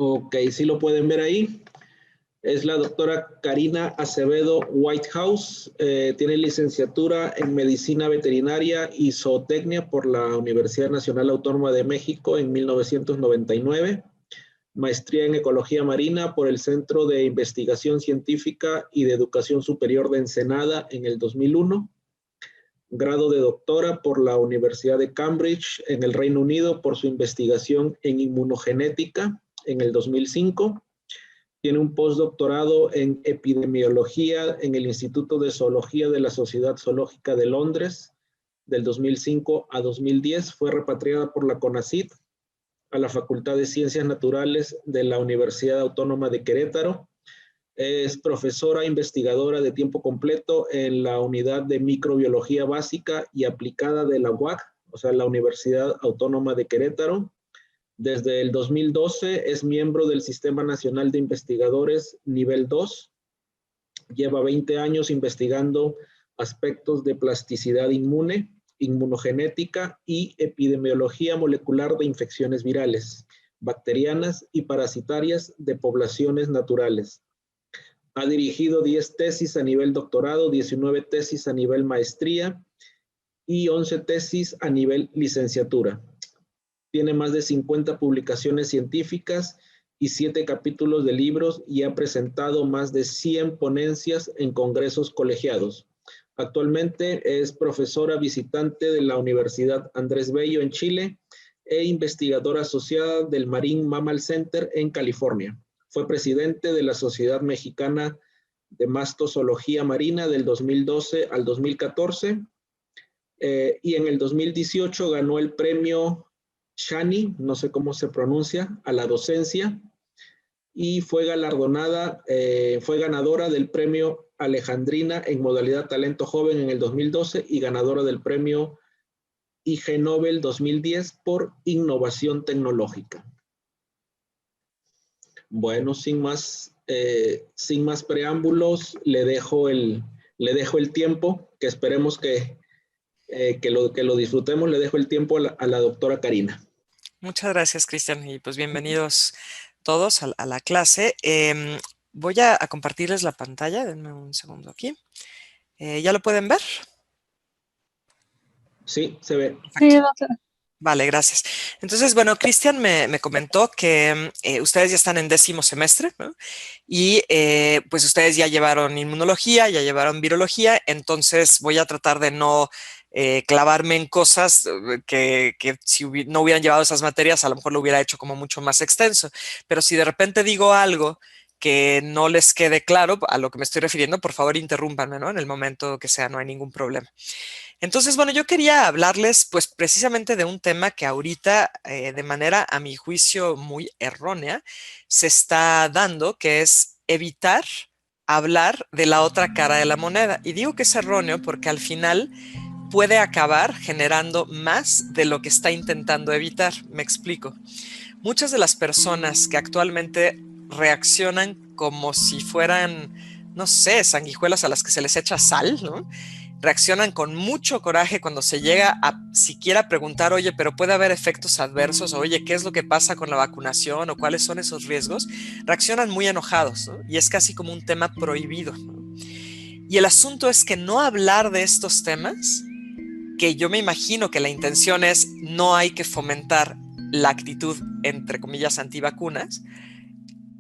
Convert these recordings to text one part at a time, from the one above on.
Ok, sí lo pueden ver ahí. Es la doctora Karina Acevedo Whitehouse. Tiene licenciatura en Medicina Veterinaria y Zootecnia por la Universidad Nacional Autónoma de México en 1999. Maestría en Ecología Marina por el Centro de Investigación Científica y de Educación Superior de Ensenada en el 2001. Grado de doctora por la Universidad de Cambridge en el Reino Unido por su investigación en inmunogenética en el 2005. Tiene un postdoctorado en epidemiología en el Instituto de Zoología de la Sociedad Zoológica de Londres del 2005 a 2010. Fue repatriada por la CONACYT a la Facultad de Ciencias Naturales de la Universidad Autónoma de Querétaro. Es profesora investigadora de tiempo completo en la Unidad de Microbiología Básica y Aplicada de la UAC, o sea, la Universidad Autónoma de Querétaro. Desde el 2012 es miembro del Sistema Nacional de Investigadores Nivel 2. Lleva 20 años investigando aspectos de plasticidad inmune, inmunogenética y epidemiología molecular de infecciones virales, bacterianas y parasitarias de poblaciones naturales. Ha dirigido 10 tesis a nivel doctorado, 19 tesis a nivel maestría y 11 tesis a nivel licenciatura. Tiene más de 50 publicaciones científicas y 7 capítulos de libros y ha presentado más de 100 ponencias en congresos colegiados. Actualmente es profesora visitante de la Universidad Andrés Bello en Chile e investigadora asociada del Marine Mammal Center en California. Fue presidente de la Sociedad Mexicana de Mastozoología Marina del 2012 al 2014 y en el 2018 ganó el premio Shani, no sé cómo se pronuncia, a la docencia, y fue galardonada, fue ganadora del premio Alejandrina en modalidad Talento Joven en el 2012 y ganadora del premio IG Nobel 2010 por innovación tecnológica. Bueno, sin más preámbulos, le dejo el tiempo, que esperemos que lo disfrutemos. Le dejo el tiempo a la doctora Karina. Muchas gracias, Cristian, y pues bienvenidos todos a la clase. Voy a compartirles la pantalla, denme un segundo aquí. ¿Ya lo pueden ver? Sí, se ve. Sí, doctora. Vale, gracias. Entonces, bueno, Cristian me comentó que ustedes ya están en 10º semestre, ¿no? Y pues ustedes ya llevaron inmunología, ya llevaron virología, entonces voy a tratar de no clavarme en cosas que si no hubieran llevado esas materias, a lo mejor lo hubiera hecho como mucho más extenso. Pero si de repente digo algo que no les quede claro a lo que me estoy refiriendo, por favor interrúmpanme, ¿no? En el momento que sea, no hay ningún problema. Entonces, bueno, yo quería hablarles pues precisamente de un tema que ahorita de manera, a mi juicio, muy errónea se está dando, que es evitar hablar de la otra cara de la moneda. Y digo que es erróneo porque al final puede acabar generando más de lo que está intentando evitar. Me explico. Muchas de las personas que actualmente reaccionan como si fueran, no sé, sanguijuelas a las que se les echa sal, ¿no? Reaccionan con mucho coraje cuando se llega a siquiera preguntar, oye, pero puede haber efectos adversos, oye, ¿qué es lo que pasa con la vacunación o cuáles son esos riesgos? Reaccionan muy enojados, ¿no? Y es casi como un tema prohibido, ¿no? Y el asunto es que no hablar de estos temas, que yo me imagino que la intención es no hay que fomentar la actitud, entre comillas, antivacunas.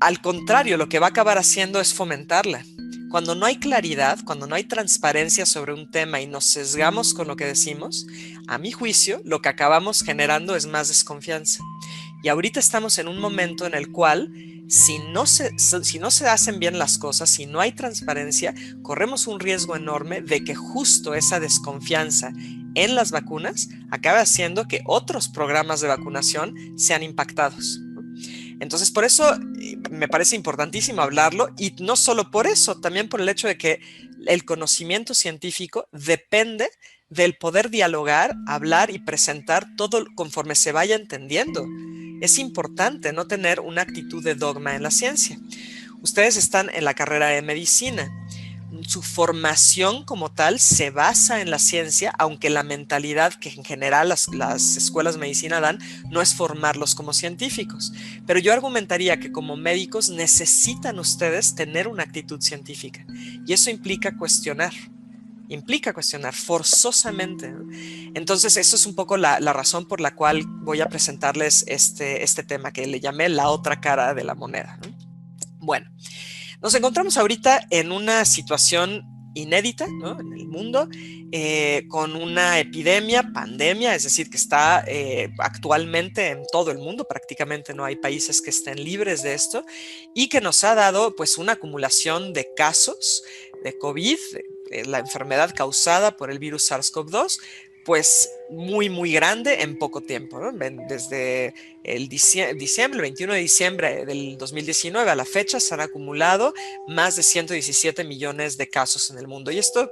Al contrario, lo que va a acabar haciendo es fomentarla. Cuando no hay claridad, cuando no hay transparencia sobre un tema y nos sesgamos con lo que decimos, a mi juicio, lo que acabamos generando es más desconfianza. Y ahorita estamos en un momento en el cual, si no se hacen bien las cosas, si no hay transparencia, corremos un riesgo enorme de que justo esa desconfianza en las vacunas acabe haciendo que otros programas de vacunación sean impactados. Entonces, por eso me parece importantísimo hablarlo, y no solo por eso, también por el hecho de que el conocimiento científico depende del poder dialogar, hablar y presentar todo conforme se vaya entendiendo. Es importante no tener una actitud de dogma en la ciencia. Ustedes están en la carrera de medicina. su formación como tal se basa en la ciencia, aunque la mentalidad que en general las escuelas de medicina dan no es formarlos como científicos. Pero yo argumentaría que como médicos necesitan ustedes tener una actitud científica y eso implica cuestionar forzosamente, ¿no? Entonces, eso es un poco la razón por la cual voy a presentarles este tema que le llamé la otra cara de la moneda, ¿no? Bueno, nos encontramos ahorita en una situación inédita, ¿no?, en el mundo, con una epidemia, pandemia, es decir, que está actualmente en todo el mundo, prácticamente no hay países que estén libres de esto, y que nos ha dado pues una acumulación de casos de COVID, la enfermedad causada por el virus SARS-CoV-2, pues muy grande en poco tiempo, ¿no? Desde el diciembre, el 21 de diciembre del 2019 a la fecha se han acumulado más de 117 millones de casos en el mundo. Y esto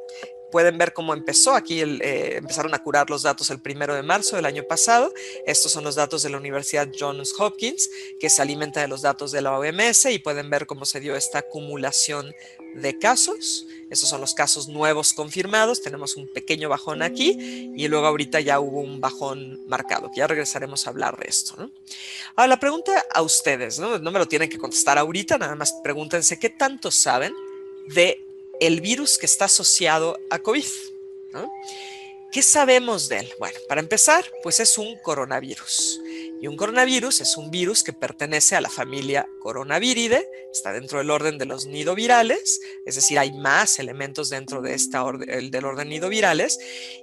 pueden ver cómo empezó. Aquí empezaron a curar los datos el 1 de marzo del año pasado. Estos son los datos de la Universidad Johns Hopkins, que se alimenta de los datos de la OMS, y pueden ver cómo se dio esta acumulación de casos. Estos son los casos nuevos confirmados. Tenemos un pequeño bajón aquí y luego ahorita ya hubo un bajón marcado, que ya regresaremos a hablar de esto, ¿no? Ahora, la pregunta a ustedes, ¿no? No me lo tienen que contestar ahorita, nada más pregúntense qué tanto saben de el virus que está asociado a COVID, ¿no? ¿Qué sabemos de él? Bueno, para empezar, pues es un coronavirus. Y un coronavirus es un virus que pertenece a la familia Coronaviridae, está dentro del orden de los nidovirales, es decir, hay más elementos dentro de del orden nidovirales,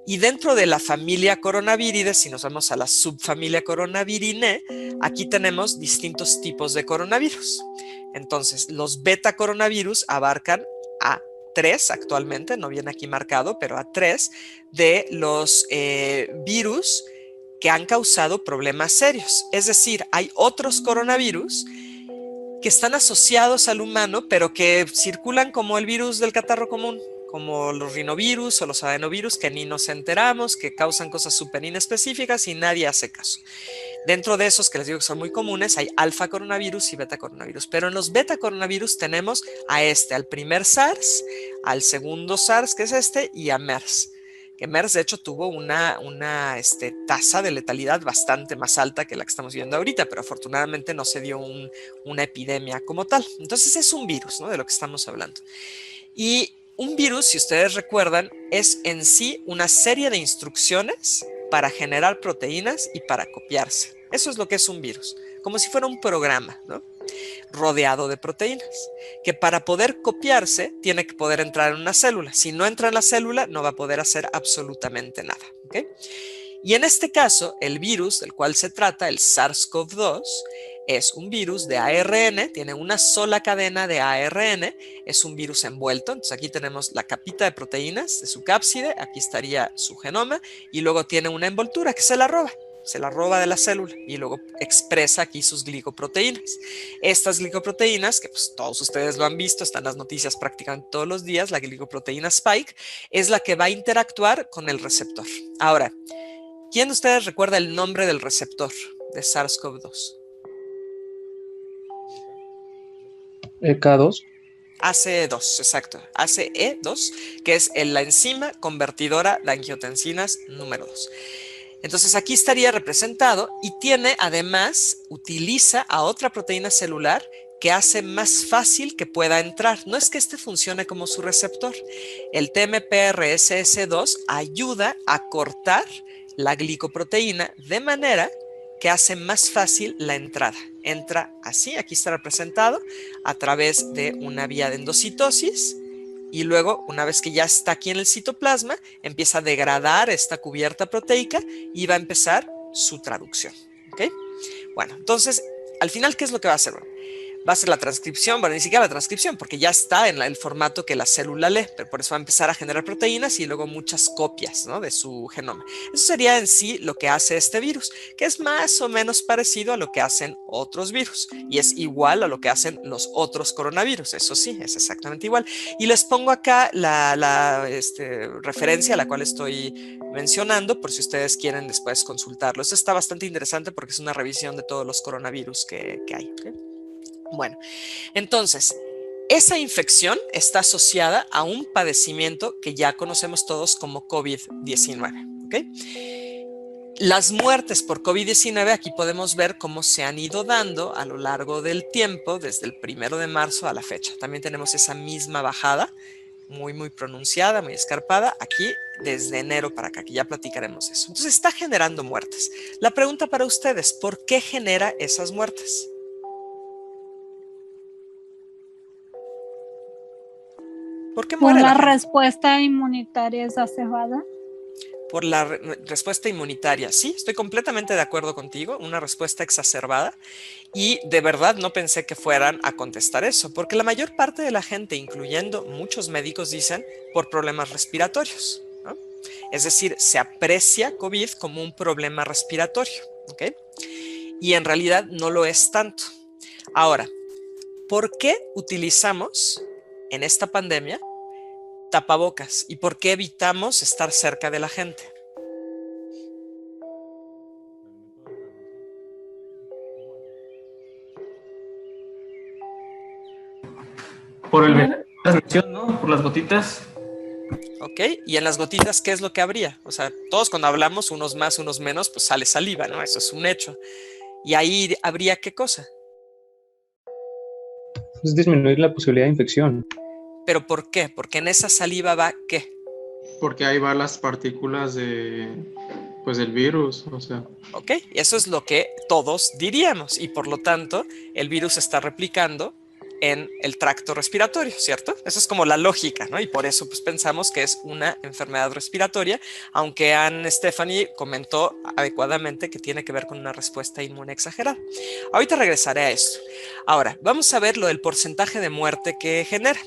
y dentro de la familia Coronaviridae, si nos vamos a la subfamilia Coronavirinae, aquí tenemos distintos tipos de coronavirus. Entonces, los beta coronavirus abarcan a 3 actualmente, no viene aquí marcado, pero a 3 de los virus que han causado problemas serios. Es decir, hay otros coronavirus que están asociados al humano, pero que circulan como el virus del catarro común, como los rinovirus o los adenovirus, que ni nos enteramos, que causan cosas súper inespecíficas y nadie hace caso. Dentro de esos, que les digo que son muy comunes, hay alfa coronavirus y beta coronavirus. Pero en los beta coronavirus tenemos al primer SARS, al segundo SARS, que es y a MERS. Que MERS, de hecho, tuvo una tasa de letalidad bastante más alta que la que estamos viendo ahorita, pero afortunadamente no se dio una epidemia como tal. Entonces es un virus, ¿no?, de lo que estamos hablando. Y un virus, si ustedes recuerdan, es en sí una serie de instrucciones para generar proteínas y para copiarse. Eso es lo que es un virus, como si fuera un programa, ¿no?, rodeado de proteínas, que para poder copiarse tiene que poder entrar en una célula. Si no entra en la célula, no va a poder hacer absolutamente nada, ¿ok? Y en este caso, el virus del cual se trata, el SARS-CoV-2, es un virus de ARN, tiene una sola cadena de ARN, es un virus envuelto. Entonces aquí tenemos la capita de proteínas de su cápside, aquí estaría su genoma, y luego tiene una envoltura que se la roba de la célula y luego expresa aquí sus glicoproteínas. Estas glicoproteínas, que pues todos ustedes lo han visto, están en las noticias prácticamente todos los días, la glicoproteína Spike, es la que va a interactuar con el receptor. Ahora, ¿quién de ustedes recuerda el nombre del receptor de SARS-CoV-2? EK2. ACE2, exacto. ACE2, que es la enzima convertidora de angiotensinas número 2. Entonces aquí estaría representado y tiene, además, utiliza a otra proteína celular que hace más fácil que pueda entrar. No es que funcione como su receptor. El TMPRSS2 ayuda a cortar la glicoproteína de manera que hace más fácil la entrada. Entra así, aquí está representado, a través de una vía de endocitosis, y luego, una vez que ya está aquí en el citoplasma, empieza a degradar esta cubierta proteica y va a empezar su traducción, ¿ok? Bueno, entonces, al final, ¿qué es lo que va a hacer? Bueno, va a ser la transcripción, bueno, ni siquiera la transcripción, porque ya está en el formato que la célula lee, pero por eso va a empezar a generar proteínas y luego muchas copias, ¿no?, de su genoma. Eso sería en sí lo que hace este virus, que es más o menos parecido a lo que hacen otros virus y es igual a lo que hacen los otros coronavirus. Eso sí, es exactamente igual. Y les pongo acá la referencia a la cual estoy mencionando por si ustedes quieren después consultarlo. Esto está bastante interesante porque es una revisión de todos los coronavirus que hay, ¿okay? Bueno, entonces, Esa infección está asociada a un padecimiento que ya conocemos todos como COVID-19, ¿ok? Las muertes por COVID-19, aquí podemos ver cómo se han ido dando a lo largo del tiempo, desde el 1 de marzo a la fecha. También tenemos esa misma bajada, muy pronunciada, muy escarpada, aquí desde enero para acá, que ya platicaremos de eso. Entonces está generando muertes. La pregunta para ustedes, ¿por qué genera esas muertes? ¿Por qué ¿Por muere la la gente? respuesta inmunitaria exacerbada? Por la respuesta inmunitaria. Sí, estoy completamente de acuerdo contigo, una respuesta exacerbada, y de verdad no pensé que fueran a contestar eso, porque la mayor parte de la gente, incluyendo muchos médicos, dicen por problemas respiratorios, ¿no? Es decir, se aprecia COVID como un problema respiratorio, ¿ok? Y en realidad no lo es tanto. Ahora, ¿por qué utilizamos en esta pandemia tapabocas y por qué evitamos estar cerca de la gente? Por el transmisión, ¿no? Por las gotitas. ¿Ok? Y en las gotitas, ¿qué es lo que habría? O sea, todos cuando hablamos, unos más, unos menos, pues sale saliva, ¿no? Eso es un hecho. Y ahí habría ¿qué cosa? Es disminuir la posibilidad de infección. ¿Pero por qué? Porque en esa saliva va ¿qué? Porque ahí van las partículas pues del virus, o sea. ¿Ok? Eso es lo que todos diríamos y por lo tanto el virus se está replicando en el tracto respiratorio, ¿cierto? Esa es como la lógica, ¿no? Y por eso pues pensamos que es una enfermedad respiratoria, aunque Anne Stephanie comentó adecuadamente que tiene que ver con una respuesta inmune exagerada. Ahorita regresaré a esto. Ahora, vamos a ver lo del porcentaje de muerte que genera.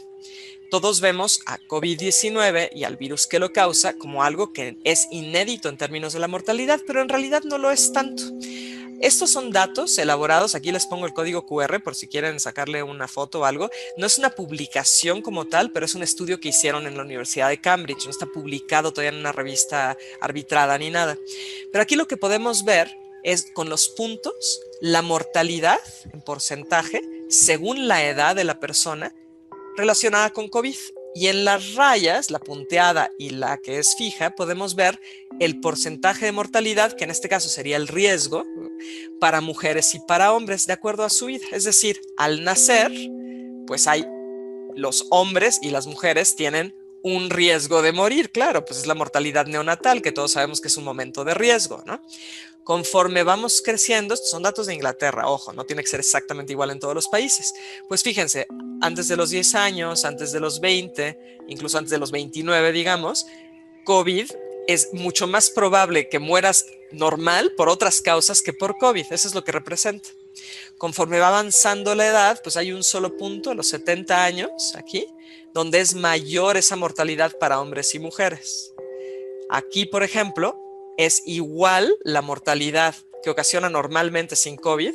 Todos vemos a COVID-19 y al virus que lo causa como algo que es inédito en términos de la mortalidad, pero en realidad no lo es tanto. Estos son datos elaborados, aquí les pongo el código QR por si quieren sacarle una foto o algo. No es una publicación como tal, pero es un estudio que hicieron en la Universidad de Cambridge. No está publicado todavía en una revista arbitrada ni nada. Pero aquí lo que podemos ver es con los puntos, la mortalidad en porcentaje según la edad de la persona relacionada con COVID. Y en las rayas, la punteada y la que es fija, podemos ver el porcentaje de mortalidad, que en este caso sería el riesgo, para mujeres y para hombres, de acuerdo a su vida. Es decir, al nacer, pues hay los hombres y las mujeres tienen un riesgo de morir, claro, pues es la mortalidad neonatal, que todos sabemos que es un momento de riesgo, ¿no? Conforme vamos creciendo, estos son datos de Inglaterra, ojo, no tiene que ser exactamente igual en todos los países. Pues fíjense, antes de los 10 años, antes de los 20, incluso antes de los 29, digamos, COVID es mucho más probable que mueras normal por otras causas que por COVID. Eso es lo que representa. Conforme va avanzando la edad, pues hay un solo punto, a los 70 años, aquí, donde es mayor esa mortalidad para hombres y mujeres. Aquí, por ejemplo, es igual la mortalidad que ocasiona normalmente sin COVID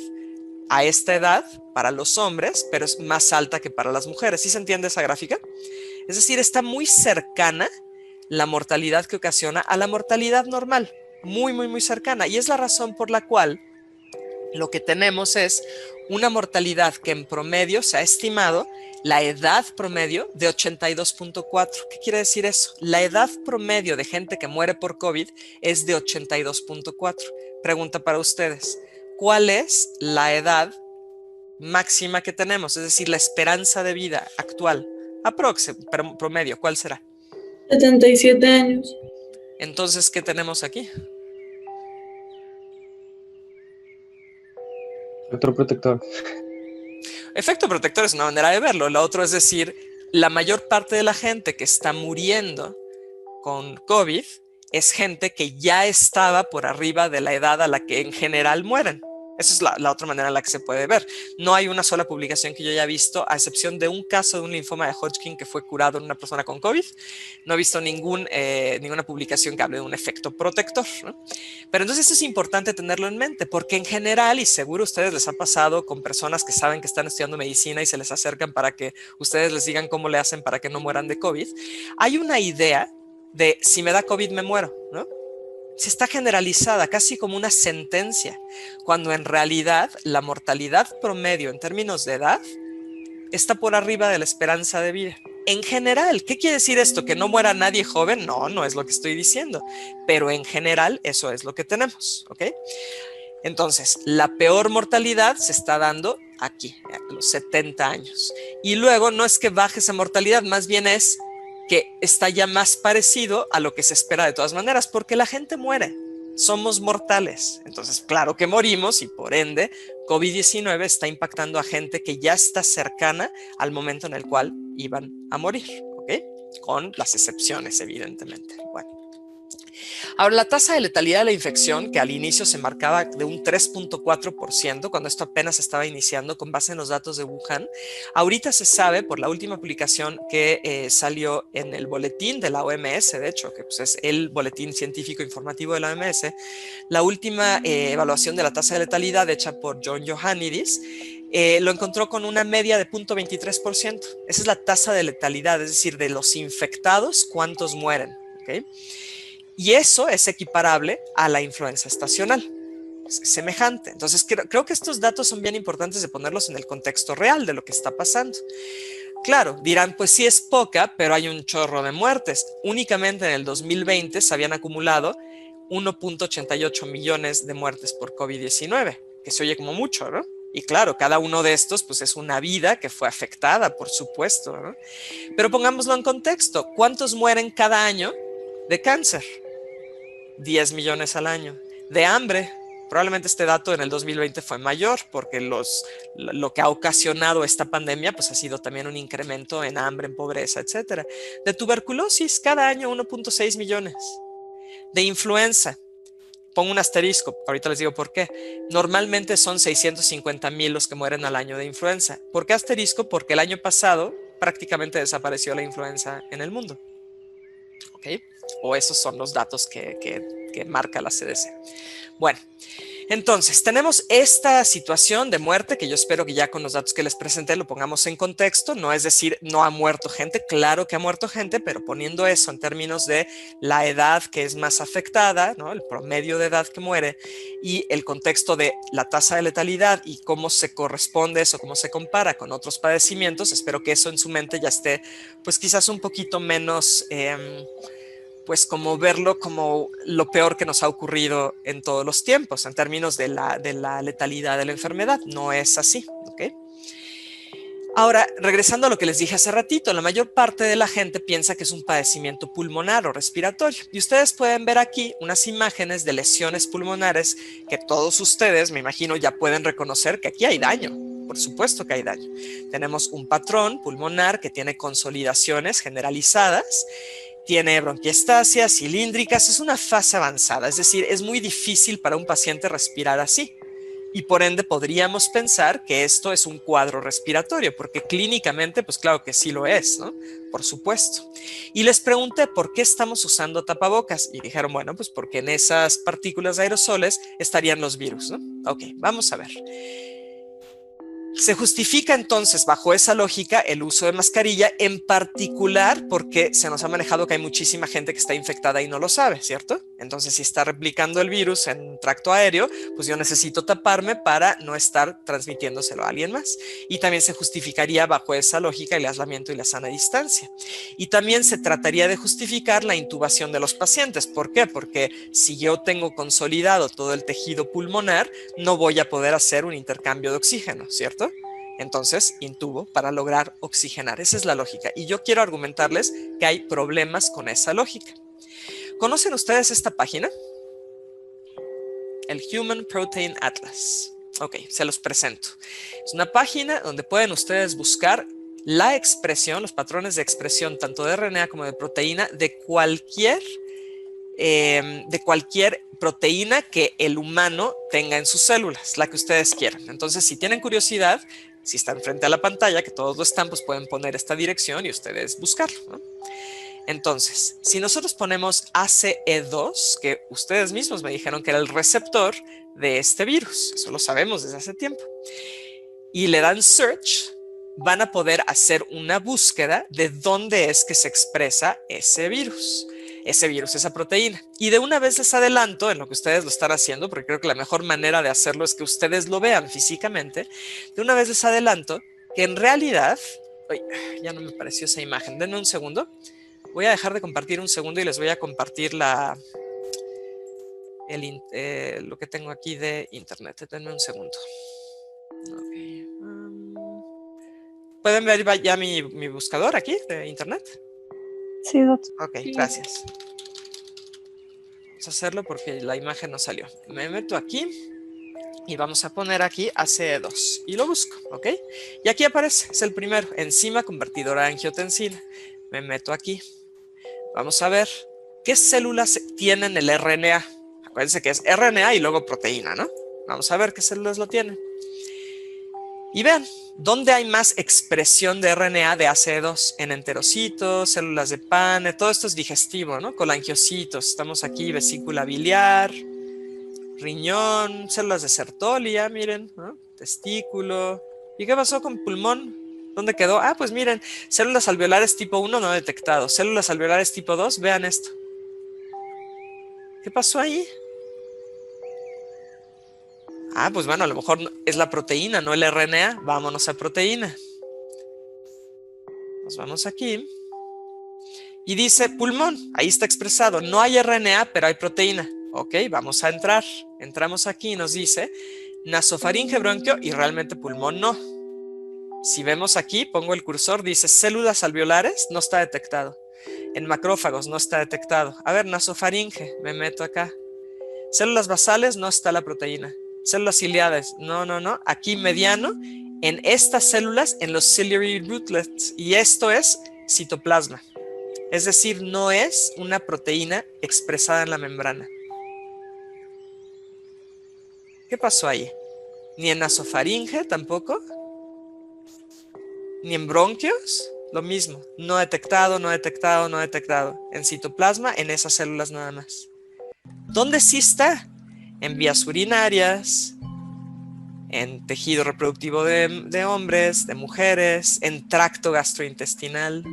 a esta edad para los hombres, pero es más alta que para las mujeres. ¿Sí se entiende esa gráfica? Es decir, está muy cercana la mortalidad que ocasiona a la mortalidad normal. Muy cercana. Y es la razón por la cual lo que tenemos es una mortalidad que en promedio se ha estimado la edad promedio de 82.4. ¿Qué quiere decir eso? La edad promedio de gente que muere por COVID es de 82.4. Pregunta para ustedes, ¿cuál es la edad máxima que tenemos? Es decir, la esperanza de vida actual, promedio, ¿cuál será? 77 años. Entonces, ¿qué tenemos aquí? Factor protector. Efecto protector es una manera de verlo. La otra es decir, la mayor parte de la gente que está muriendo con COVID es gente que ya estaba por arriba de la edad a la que en general mueren. Esa es la otra manera en la que se puede ver. No hay una sola publicación que yo haya visto, a excepción de un caso de un linfoma de Hodgkin que fue curado en una persona con COVID. No he visto ninguna publicación que hable de un efecto protector, ¿no? Pero entonces esto es importante tenerlo en mente, porque en general, y seguro a ustedes les ha pasado con personas que saben que están estudiando medicina y se les acercan para que ustedes les digan cómo le hacen para que no mueran de COVID, hay una idea de si me da COVID me muero, ¿no? Se está generalizada casi como una sentencia, cuando en realidad la mortalidad promedio en términos de edad está por arriba de la esperanza de vida. En general, ¿qué quiere decir esto? ¿Que no muera nadie joven? No, no es lo que estoy diciendo. Pero en general, eso es lo que tenemos, ¿ok? Entonces, la peor mortalidad se está dando aquí, a los 70 años. Y luego no es que baje esa mortalidad, más bien es que está ya más parecido a lo que se espera de todas maneras, porque la gente muere. Somos mortales. Entonces, claro que morimos y por ende, COVID-19 está impactando a gente que ya está cercana al momento en el cual iban a morir, ¿ok? Con las excepciones, evidentemente. Bueno. Ahora, la tasa de letalidad de la infección, que al inicio se marcaba de un 3.4%, cuando esto apenas estaba iniciando con base en los datos de Wuhan, ahorita se sabe por la última publicación que salió en el boletín de la OMS, de hecho, que pues, es el boletín científico informativo de la OMS, la última evaluación de la tasa de letalidad hecha por John Ioannidis, lo encontró con una media de 0.23%. Esa es la tasa de letalidad, es decir, de los infectados, ¿cuántos mueren? ¿Okay? Y eso es equiparable a la influenza estacional, es semejante. Entonces creo que estos datos son bien importantes de ponerlos en el contexto real de lo que está pasando. Claro, dirán, pues sí es poca, pero hay un chorro de muertes. Únicamente en el 2020 se habían acumulado 1.88 millones de muertes por COVID-19, que se oye como mucho, ¿no? Y claro, cada uno de estos pues es una vida que fue afectada, por supuesto, ¿no? Pero pongámoslo en contexto. ¿Cuántos mueren cada año de cáncer? 10 millones al año. De hambre, probablemente este dato en el 2020 fue mayor porque lo que ha ocasionado esta pandemia pues ha sido también un incremento en hambre, en pobreza, etc. De tuberculosis, cada año 1.6 millones. De influenza, pongo un asterisco, ahorita les digo por qué. Normalmente son 650,000 los que mueren al año de influenza. ¿Por qué asterisco? Porque el año pasado prácticamente desapareció la influenza en el mundo. ¿Ok? O esos son los datos que marca la CDC. Bueno, entonces tenemos esta situación de muerte que yo espero que ya con los datos que les presenté lo pongamos en contexto. No es decir, no ha muerto gente, claro que ha muerto gente, pero poniendo eso en términos de la edad que es más afectada, ¿no? El promedio de edad que muere y el contexto de la tasa de letalidad y cómo se corresponde eso, cómo se compara con otros padecimientos, espero que eso en su mente ya esté pues quizás un poquito menos pues como verlo como lo peor que nos ha ocurrido en todos los tiempos en términos de la letalidad de la enfermedad. No es así, ¿ok? Ahora, regresando a lo que les dije hace ratito, la mayor parte de la gente piensa que es un padecimiento pulmonar o respiratorio. Y ustedes pueden ver aquí unas imágenes de lesiones pulmonares que todos ustedes, me imagino, ya pueden reconocer que aquí hay daño. Por supuesto que hay daño. Tenemos un patrón pulmonar que tiene consolidaciones generalizadas, tiene bronquiectasias cilíndricas, es una fase avanzada, es decir, es muy difícil para un paciente respirar así. Y por ende podríamos pensar que esto es un cuadro respiratorio, porque clínicamente, pues claro que sí lo es, ¿no? Por supuesto. Y les pregunté por qué estamos usando tapabocas y dijeron, bueno, pues porque en esas partículas de aerosoles estarían los virus, ¿no? Ok, vamos a ver. Se justifica entonces bajo esa lógica el uso de mascarilla, en particular porque se nos ha manejado que hay muchísima gente que está infectada y no lo sabe, ¿cierto? Entonces si está replicando el virus en un tracto aéreo, pues yo necesito taparme para no estar transmitiéndoselo a alguien más. Y también se justificaría bajo esa lógica el aislamiento y la sana distancia. Y también se trataría de justificar la intubación de los pacientes. ¿Por qué? Porque si yo tengo consolidado todo el tejido pulmonar, no voy a poder hacer un intercambio de oxígeno, ¿cierto? Entonces, intubo para lograr oxigenar. Esa es la lógica. Y yo quiero argumentarles que hay problemas con esa lógica. ¿Conocen ustedes esta página? El Human Protein Atlas. Ok, se los presento. Es una página donde pueden ustedes buscar la expresión, los patrones de expresión tanto de RNA como de proteína de cualquier proteína que el humano tenga en sus células, la que ustedes quieran. Entonces, si tienen curiosidad, si están frente a la pantalla, que todos lo están, pues pueden poner esta dirección y ustedes buscarlo, ¿no? Entonces, si nosotros ponemos ACE2, que ustedes mismos me dijeron que era el receptor de este virus, eso lo sabemos desde hace tiempo, y le dan search, van a poder hacer una búsqueda de dónde es que se expresa ese virus, esa proteína. Y de una vez les adelanto en lo que ustedes lo están haciendo, porque creo que la mejor manera de hacerlo es que ustedes lo vean físicamente. De una vez les adelanto que en realidad, uy, ya no me apareció esa imagen, denme un segundo. Voy a dejar de compartir un segundo y les voy a compartir lo que tengo aquí de internet. Denme un segundo. Okay. ¿Pueden ver ya mi buscador aquí de internet? Sí, doctor. Ok, gracias. Vamos a hacerlo porque la imagen no salió. Me meto aquí y vamos a poner aquí ACE2 y lo busco, ¿ok? Y aquí aparece, es el primero, enzima convertidora de angiotensina. Me meto aquí. Vamos a ver qué células tienen el RNA. Acuérdense que es RNA y luego proteína, ¿no? Vamos a ver qué células lo tienen. Y vean, ¿dónde hay más expresión de RNA de ACE2? En enterocitos, células de Panne, todo esto es digestivo, ¿no? Colangiocitos, estamos aquí, vesícula biliar, riñón, células de Sertoli, ya miren, ¿no? Testículo. ¿Y qué pasó con pulmón? ¿Dónde quedó? Ah, pues miren, células alveolares tipo 1 no detectado, células alveolares tipo 2, vean esto. ¿Qué pasó ahí? Ah, pues bueno, a lo mejor es la proteína, no el RNA. Vámonos a proteína. Nos vamos aquí. Y dice pulmón, ahí está expresado. No hay RNA, pero hay proteína. Ok, vamos a entrar. Entramos aquí y nos dice nasofaringe, bronquio y realmente pulmón no. Si vemos aquí, pongo el cursor, dice células alveolares, no está detectado. En macrófagos no está detectado. A ver, nasofaringe, me meto acá. Células basales, no está la proteína. Células ciliadas, no. Aquí mediano, en estas células, en los ciliary rootlets. Y esto es citoplasma. Es decir, no es una proteína expresada en la membrana. ¿Qué pasó ahí? Ni en nasofaringe tampoco. Ni en bronquios, lo mismo. No detectado. En citoplasma, en esas células nada más. ¿Dónde sí está? En vías urinarias, en tejido reproductivo de hombres, de mujeres, en tracto gastrointestinal.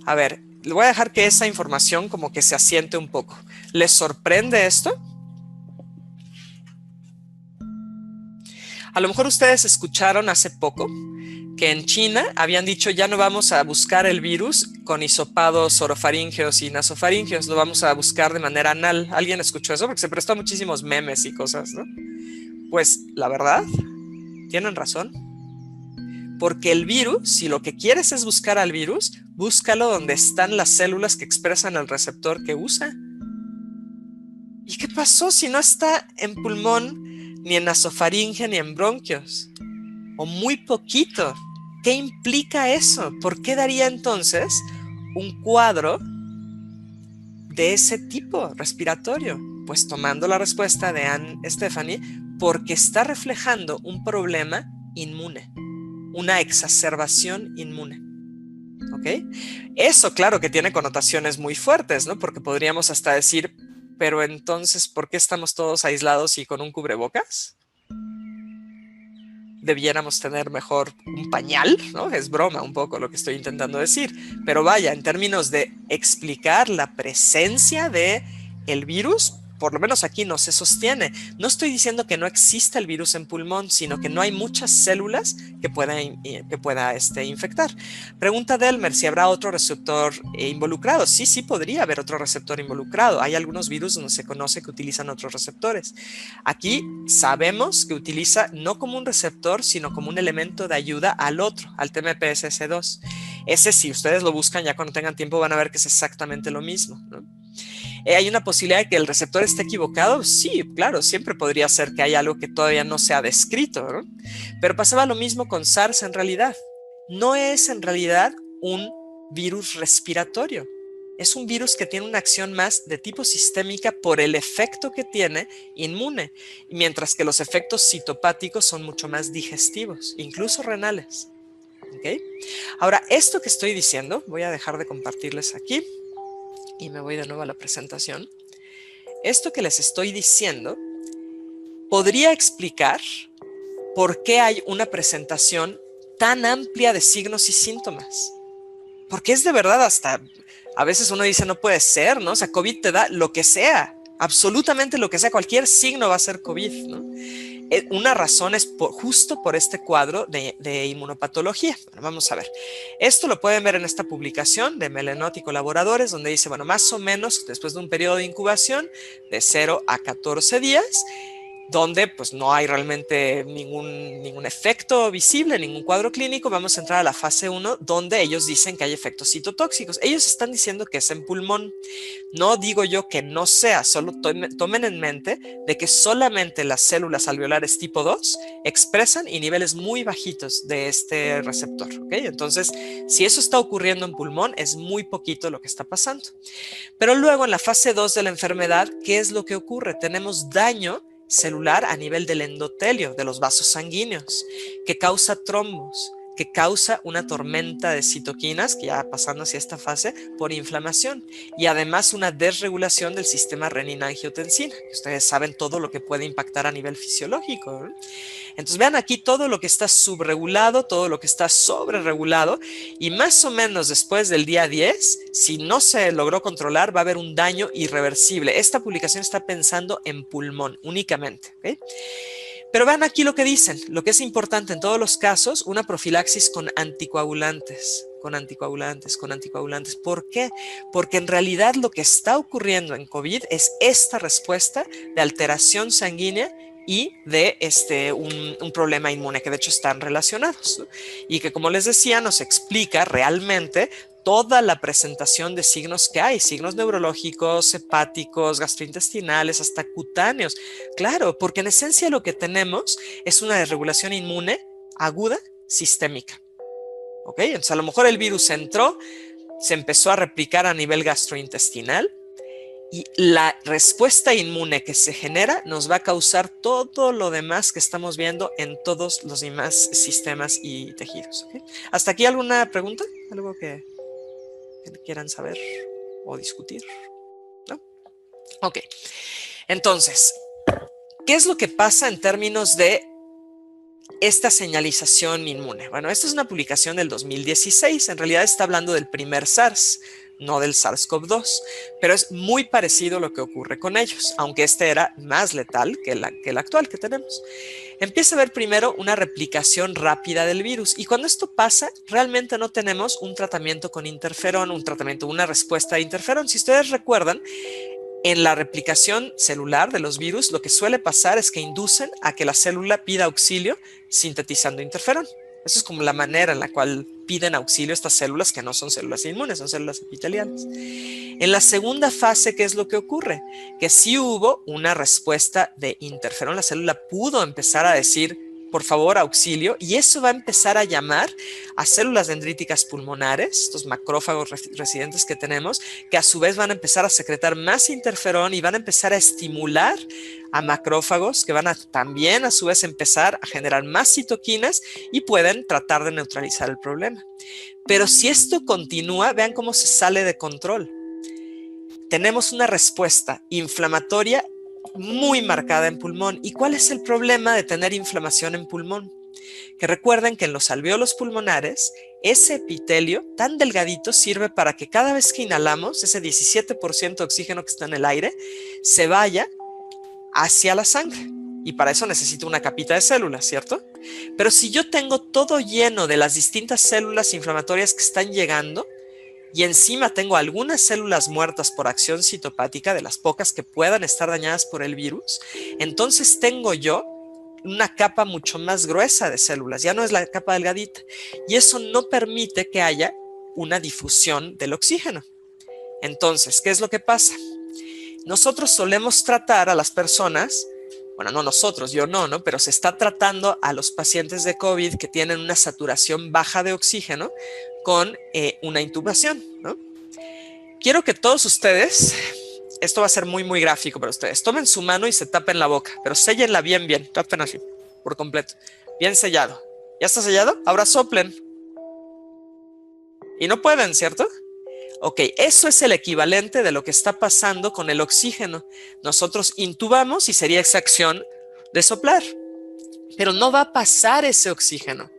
A ver, le voy a dejar que esa información como que se asiente un poco. ¿Les sorprende esto? A lo mejor ustedes escucharon hace poco que en China habían dicho ya no vamos a buscar el virus con hisopados orofaríngeos y nasofaríngeos, lo vamos a buscar de manera anal. ¿Alguien escuchó eso? Porque se prestó a muchísimos memes y cosas, ¿no? Pues la verdad, tienen razón. Porque el virus, si lo que quieres es buscar al virus, búscalo donde están las células que expresan el receptor que usa. ¿Y qué pasó si no está en pulmón, ni en nasofaringe, ni en bronquios? O muy poquito. ¿Qué implica eso? ¿Por qué daría entonces un cuadro de ese tipo respiratorio? Pues tomando la respuesta de Anne Stephanie, porque está reflejando un problema inmune, una exacerbación inmune. ¿Ok? Eso, claro, que tiene connotaciones muy fuertes, ¿no? Porque podríamos hasta decir, pero entonces, ¿por qué estamos todos aislados y con un cubrebocas? Debiéramos tener mejor un pañal, ¿no? Es broma un poco lo que estoy intentando decir, pero vaya, en términos de explicar la presencia de el virus, por lo menos aquí no se sostiene. No estoy diciendo que no exista el virus en pulmón, sino que no hay muchas células que pueda infectar. Pregunta Delmer si habrá otro receptor involucrado. Sí, podría haber otro receptor involucrado. Hay algunos virus donde se conoce que utilizan otros receptores. Aquí sabemos que utiliza no como un receptor, sino como un elemento de ayuda al otro, al TMPSS2. Ese, si ustedes lo buscan ya cuando tengan tiempo, van a ver que es exactamente lo mismo, ¿no? ¿Hay una posibilidad de que el receptor esté equivocado? Sí, claro, siempre podría ser que hay algo que todavía no se ha descrito, ¿no? Pero pasaba lo mismo con SARS en realidad. No es en realidad un virus respiratorio. Es un virus que tiene una acción más de tipo sistémica por el efecto que tiene inmune, mientras que los efectos citopáticos son mucho más digestivos, incluso renales. ¿Okay? Ahora, esto que estoy diciendo, voy a dejar de compartirles aquí. Y me voy de nuevo a la presentación. Esto que les estoy diciendo podría explicar por qué hay una presentación tan amplia de signos y síntomas. Porque es de verdad hasta, a veces uno dice no puede ser, ¿no? O sea, COVID te da lo que sea, absolutamente lo que sea, cualquier signo va a ser COVID, ¿no? una razón es justo por este cuadro de inmunopatología. Bueno, vamos a ver. Esto lo pueden ver en esta publicación de Melenot y colaboradores, donde dice, bueno, más o menos después de un periodo de incubación de 0 a 14 días, donde pues no hay realmente ningún efecto visible, ningún cuadro clínico, vamos a entrar a la fase 1, donde ellos dicen que hay efectos citotóxicos. Ellos están diciendo que es en pulmón. No digo yo que no sea, solo tomen en mente de que solamente las células alveolares tipo 2 expresan y niveles muy bajitos de este receptor, ¿ok? Entonces, si eso está ocurriendo en pulmón, es muy poquito lo que está pasando. Pero luego en la fase 2 de la enfermedad, ¿qué es lo que ocurre? Tenemos daño celular a nivel del endotelio, de los vasos sanguíneos, que causa trombos, que causa una tormenta de citoquinas, que ya pasando hacia esta fase, por inflamación, y además una desregulación del sistema renina-angiotensina, que ustedes saben todo lo que puede impactar a nivel fisiológico, ¿no? Entonces vean aquí todo lo que está subregulado, todo lo que está sobreregulado, y más o menos después del día 10, si no se logró controlar, va a haber un daño irreversible. Esta publicación está pensando en pulmón únicamente, ¿ok? Pero vean aquí lo que dicen, lo que es importante en todos los casos, una profilaxis con anticoagulantes. ¿Por qué? Porque en realidad lo que está ocurriendo en COVID es esta respuesta de alteración sanguínea y de un problema inmune, que de hecho están relacionados, ¿no? Y que, como les decía, nos explica realmente toda la presentación de signos que hay, signos neurológicos, hepáticos, gastrointestinales, hasta cutáneos. Claro, porque en esencia lo que tenemos es una desregulación inmune aguda sistémica. ¿Ok? Entonces a lo mejor el virus entró, se empezó a replicar a nivel gastrointestinal, y la respuesta inmune que se genera nos va a causar todo lo demás que estamos viendo en todos los demás sistemas y tejidos. ¿Okay? ¿Hasta aquí alguna pregunta? ¿Algo que quieran saber o discutir? ¿No? Ok. Entonces, ¿qué es lo que pasa en términos de esta señalización inmune? Bueno, esta es una publicación del 2016. En realidad está hablando del primer SARS, no del SARS-CoV-2, pero es muy parecido lo que ocurre con ellos, aunque este era más letal que el actual que tenemos. Empieza a haber primero una replicación rápida del virus, y cuando esto pasa, realmente no tenemos un tratamiento con interferón, una respuesta de interferón. Si ustedes recuerdan, en la replicación celular de los virus, lo que suele pasar es que inducen a que la célula pida auxilio sintetizando interferón. Esa es como la manera en la cual piden auxilio estas células que no son células inmunes, son células epiteliales. En la segunda fase, ¿qué es lo que ocurre? Que sí hubo una respuesta de interferón, la célula pudo empezar a decir, por favor, auxilio, y eso va a empezar a llamar a células dendríticas pulmonares, estos macrófagos residentes que tenemos, que a su vez van a empezar a secretar más interferón y van a empezar a estimular a macrófagos que van a también a su vez empezar a generar más citoquinas y pueden tratar de neutralizar el problema. Pero si esto continúa, vean cómo se sale de control. Tenemos una respuesta inflamatoria muy marcada en pulmón. ¿Y cuál es el problema de tener inflamación en pulmón? Que recuerden que en los alvéolos pulmonares, ese epitelio tan delgadito sirve para que cada vez que inhalamos, ese 17% de oxígeno que está en el aire, se vaya hacia la sangre. Y para eso necesito una capita de células, ¿cierto? Pero si yo tengo todo lleno de las distintas células inflamatorias que están llegando, y encima tengo algunas células muertas por acción citopática, de las pocas que puedan estar dañadas por el virus, entonces tengo yo una capa mucho más gruesa de células, ya no es la capa delgadita, y eso no permite que haya una difusión del oxígeno. Entonces, ¿qué es lo que pasa? Nosotros solemos tratar a las personas, bueno, no nosotros, yo no, pero se está tratando a los pacientes de COVID que tienen una saturación baja de oxígeno con una intubación, ¿no? Quiero que todos ustedes, esto va a ser muy, muy gráfico para ustedes, tomen su mano y se tapen la boca, pero séllenla bien, tapen así, por completo, bien sellado. ¿Ya está sellado? Ahora soplen. Y no pueden, ¿cierto? Ok, eso es el equivalente de lo que está pasando con el oxígeno. Nosotros intubamos y sería esa acción de soplar, pero no va a pasar ese oxígeno.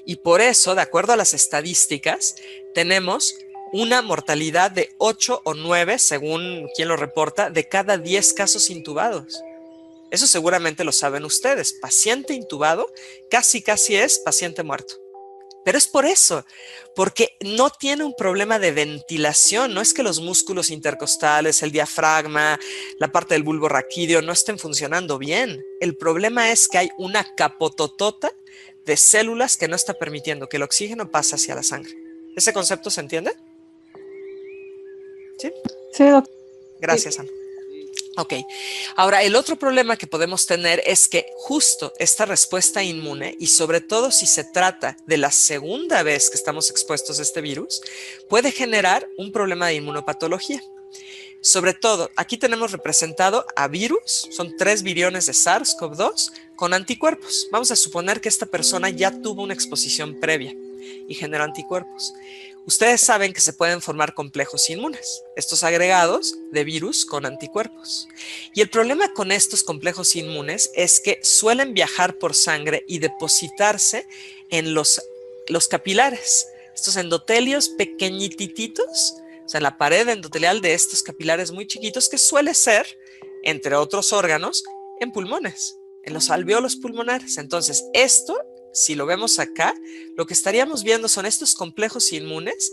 Y por eso, de acuerdo a las estadísticas, tenemos una mortalidad de 8 o 9, según quien lo reporta, de cada 10 casos intubados. Eso seguramente lo saben ustedes. Paciente intubado casi es paciente muerto. Pero es por eso, porque no tiene un problema de ventilación. No es que los músculos intercostales, el diafragma, la parte del bulbo raquídeo no estén funcionando bien. El problema es que hay una capototota de células que no está permitiendo que el oxígeno pase hacia la sangre. ¿Ese concepto se entiende? ¿Sí? Sí, doctor. Gracias, Ana. Ok, ahora el otro problema que podemos tener es que justo esta respuesta inmune, y sobre todo si se trata de la segunda vez que estamos expuestos a este virus, puede generar un problema de inmunopatología. Sobre todo, aquí tenemos representado a virus, son 3 viriones de SARS-CoV-2 con anticuerpos. Vamos a suponer que esta persona ya tuvo una exposición previa y generó anticuerpos. Ustedes saben que se pueden formar complejos inmunes, estos agregados de virus con anticuerpos. Y el problema con estos complejos inmunes es que suelen viajar por sangre y depositarse en los capilares, estos endotelios pequeñititos, o sea, en la pared endotelial de estos capilares muy chiquitos, que suele ser, entre otros órganos, en pulmones, en los alvéolos pulmonares. Entonces, esto, si lo vemos acá, lo que estaríamos viendo son estos complejos inmunes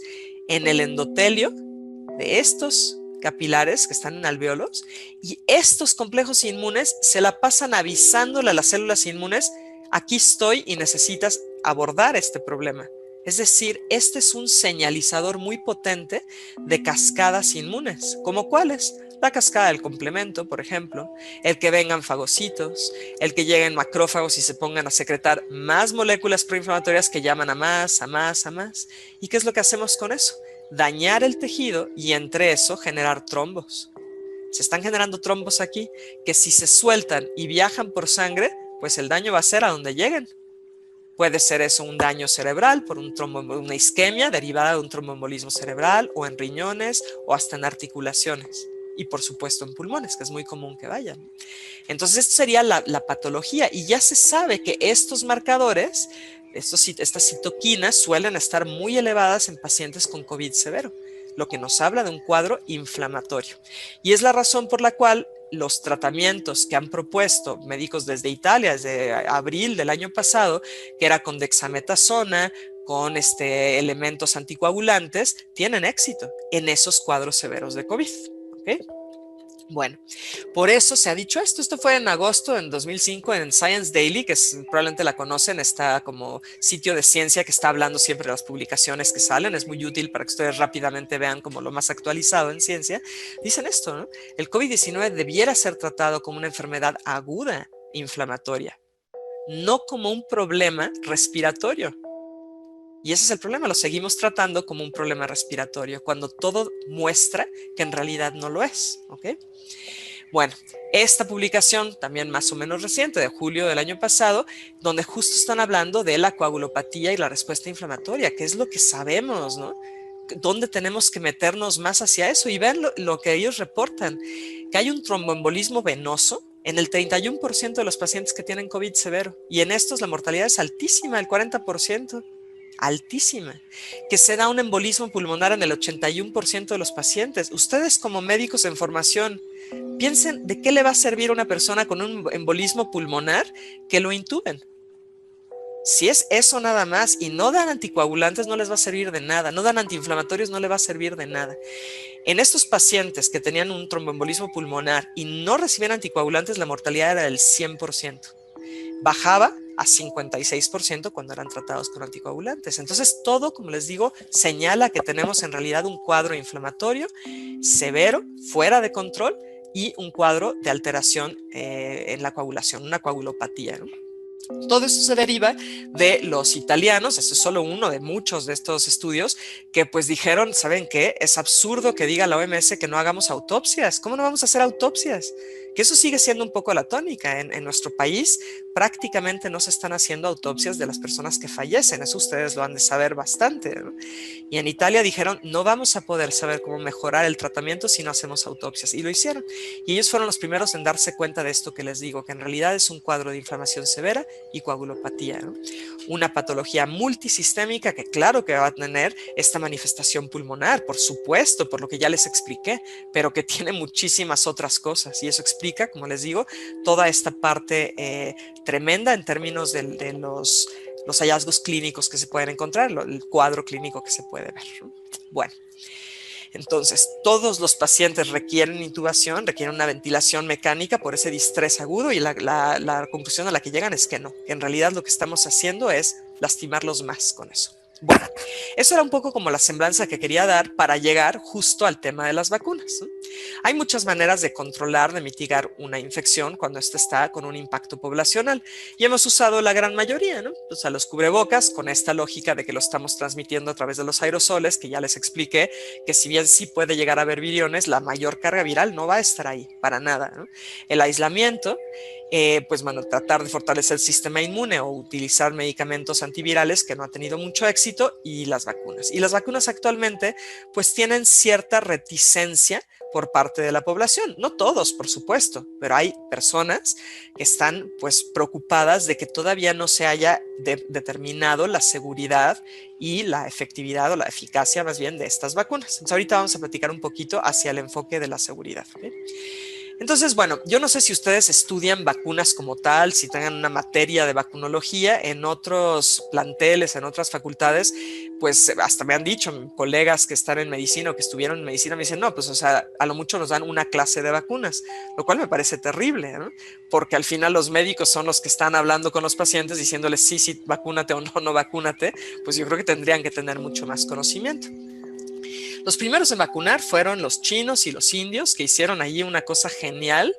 en el endotelio de estos capilares que están en alvéolos, y estos complejos inmunes se la pasan avisándole a las células inmunes: aquí estoy y necesitas abordar este problema. Es decir, este es un señalizador muy potente de cascadas inmunes. ¿Como cuáles? La cascada del complemento, por ejemplo, el que vengan fagocitos, el que lleguen macrófagos y se pongan a secretar más moléculas proinflamatorias que llaman a más. ¿Y qué es lo que hacemos con eso? Dañar el tejido y entre eso generar trombos. Se están generando trombos aquí que si se sueltan y viajan por sangre, pues el daño va a ser a donde lleguen. Puede ser eso un daño cerebral por una isquemia derivada de un tromboembolismo cerebral, o en riñones, o hasta en articulaciones. Y por supuesto en pulmones, que es muy común que vayan. Entonces esto sería la patología, y ya se sabe que estos marcadores, estas citoquinas, suelen estar muy elevadas en pacientes con COVID severo, lo que nos habla de un cuadro inflamatorio. Y es la razón por la cual los tratamientos que han propuesto médicos desde Italia, desde abril del año pasado, que era con dexametasona, con elementos anticoagulantes, tienen éxito en esos cuadros severos de COVID. ¿Okay? Bueno, por eso se ha dicho esto. Esto fue en agosto en 2005 en Science Daily, que probablemente la conocen, está como sitio de ciencia que está hablando siempre de las publicaciones que salen. Es muy útil para que ustedes rápidamente vean como lo más actualizado en ciencia. Dicen esto, ¿no? El COVID-19 debiera ser tratado como una enfermedad aguda inflamatoria, no como un problema respiratorio. Y ese es el problema, lo seguimos tratando como un problema respiratorio, cuando todo muestra que en realidad no lo es, ¿ok? Bueno, esta publicación también más o menos reciente, de julio del año pasado, donde justo están hablando de la coagulopatía y la respuesta inflamatoria, que es lo que sabemos, ¿no? ¿Dónde tenemos que meternos más hacia eso? Y vean lo que ellos reportan, que hay un tromboembolismo venoso en el 31% de los pacientes que tienen COVID severo, y en estos la mortalidad es altísima, el 40%. Altísima, que se da un embolismo pulmonar en el 81% de los pacientes. Ustedes como médicos en formación, piensen de qué le va a servir a una persona con un embolismo pulmonar que lo intuben. Si es eso nada más y no dan anticoagulantes, no les va a servir de nada, no dan antiinflamatorios, no le va a servir de nada. En estos pacientes que tenían un tromboembolismo pulmonar y no recibían anticoagulantes, la mortalidad era del 100%. Bajaba a 56% cuando eran tratados con anticoagulantes. Entonces todo, como les digo, señala que tenemos en realidad un cuadro inflamatorio severo, fuera de control, y un cuadro de alteración en la coagulación, una coagulopatía, ¿no? Todo esto se deriva de los italianos, este es solo uno de muchos de estos estudios, que pues dijeron, ¿saben qué? Es absurdo que diga la OMS que no hagamos autopsias. ¿Cómo no vamos a hacer autopsias? Que eso sigue siendo un poco la tónica. En nuestro país prácticamente no se están haciendo autopsias de las personas que fallecen, eso ustedes lo han de saber bastante, ¿no? Y en Italia dijeron, no vamos a poder saber cómo mejorar el tratamiento si no hacemos autopsias, y lo hicieron. Y ellos fueron los primeros en darse cuenta de esto que les digo, que en realidad es un cuadro de inflamación severa y coagulopatía, ¿no? Una patología multisistémica que claro que va a tener esta manifestación pulmonar, por supuesto, por lo que ya les expliqué, pero que tiene muchísimas otras cosas, y eso explica explica, como les digo, toda esta parte tremenda en términos de los hallazgos clínicos que se pueden encontrar, el cuadro clínico que se puede ver. Bueno, entonces todos los pacientes requieren intubación, requieren una ventilación mecánica por ese distrés agudo, y la conclusión a la que llegan es que no, que en realidad lo que estamos haciendo es lastimarlos más con eso. Bueno, eso era un poco como la semblanza que quería dar para llegar justo al tema de las vacunas, ¿no? Hay muchas maneras de controlar, de mitigar una infección cuando ésta está con un impacto poblacional, y hemos usado la gran mayoría, ¿no? O sea, los cubrebocas, con esta lógica de que lo estamos transmitiendo a través de los aerosoles, que ya les expliqué, que si bien sí puede llegar a haber viriones, la mayor carga viral no va a estar ahí, para nada, ¿no? El aislamiento, pues bueno, tratar de fortalecer el sistema inmune o utilizar medicamentos antivirales, que no ha tenido mucho éxito, y las vacunas. Y las vacunas actualmente pues tienen cierta reticencia por parte de la población. No todos, por supuesto, pero hay personas que están pues preocupadas de que todavía no se haya determinado la seguridad y la efectividad, o la eficacia más bien, de estas vacunas. Entonces ahorita vamos a platicar un poquito hacia el enfoque de la seguridad, ¿okay? Entonces, bueno, yo no sé si ustedes estudian vacunas como tal, si tengan una materia de vacunología en otros planteles, en otras facultades, pues hasta me han dicho colegas que están en medicina o que estuvieron en medicina, me dicen, no, pues o sea, a lo mucho nos dan una clase de vacunas, lo cual me parece terrible, ¿no? Porque al final los médicos son los que están hablando con los pacientes, diciéndoles sí, sí, vacúnate o no, no vacúnate, pues yo creo que tendrían que tener mucho más conocimiento. Los primeros en vacunar fueron los chinos y los indios, que hicieron allí una cosa genial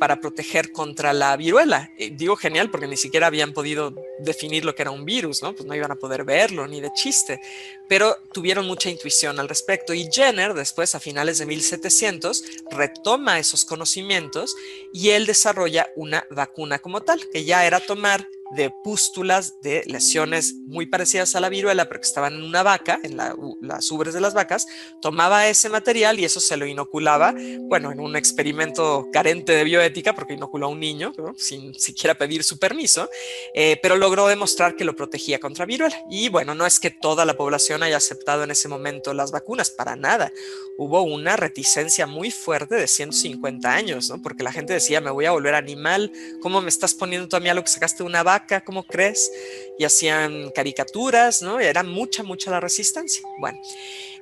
para proteger contra la viruela. Digo genial porque ni siquiera habían podido definir lo que era un virus, ¿no? Pues no iban a poder verlo ni de chiste, pero tuvieron mucha intuición al respecto. Y Jenner, después, a finales de 1700, retoma esos conocimientos y él desarrolla una vacuna como tal, que ya era tomar de pústulas de lesiones muy parecidas a la viruela, pero que estaban en una vaca, en las ubres de las vacas, tomaba ese material y eso se lo inoculaba, bueno, en un experimento carente de bioética, porque inoculó a un niño, ¿no? Sin siquiera pedir su permiso, pero logró demostrar que lo protegía contra viruela. Y bueno, no es que toda la población haya aceptado en ese momento las vacunas, para nada. Hubo una reticencia muy fuerte de 150 años, ¿no? Porque la gente decía, me voy a volver animal, ¿cómo me estás poniendo tú a mí algo que sacaste de una vaca? ¿Cómo crees? Y hacían caricaturas, ¿no? Era mucha la resistencia. Bueno,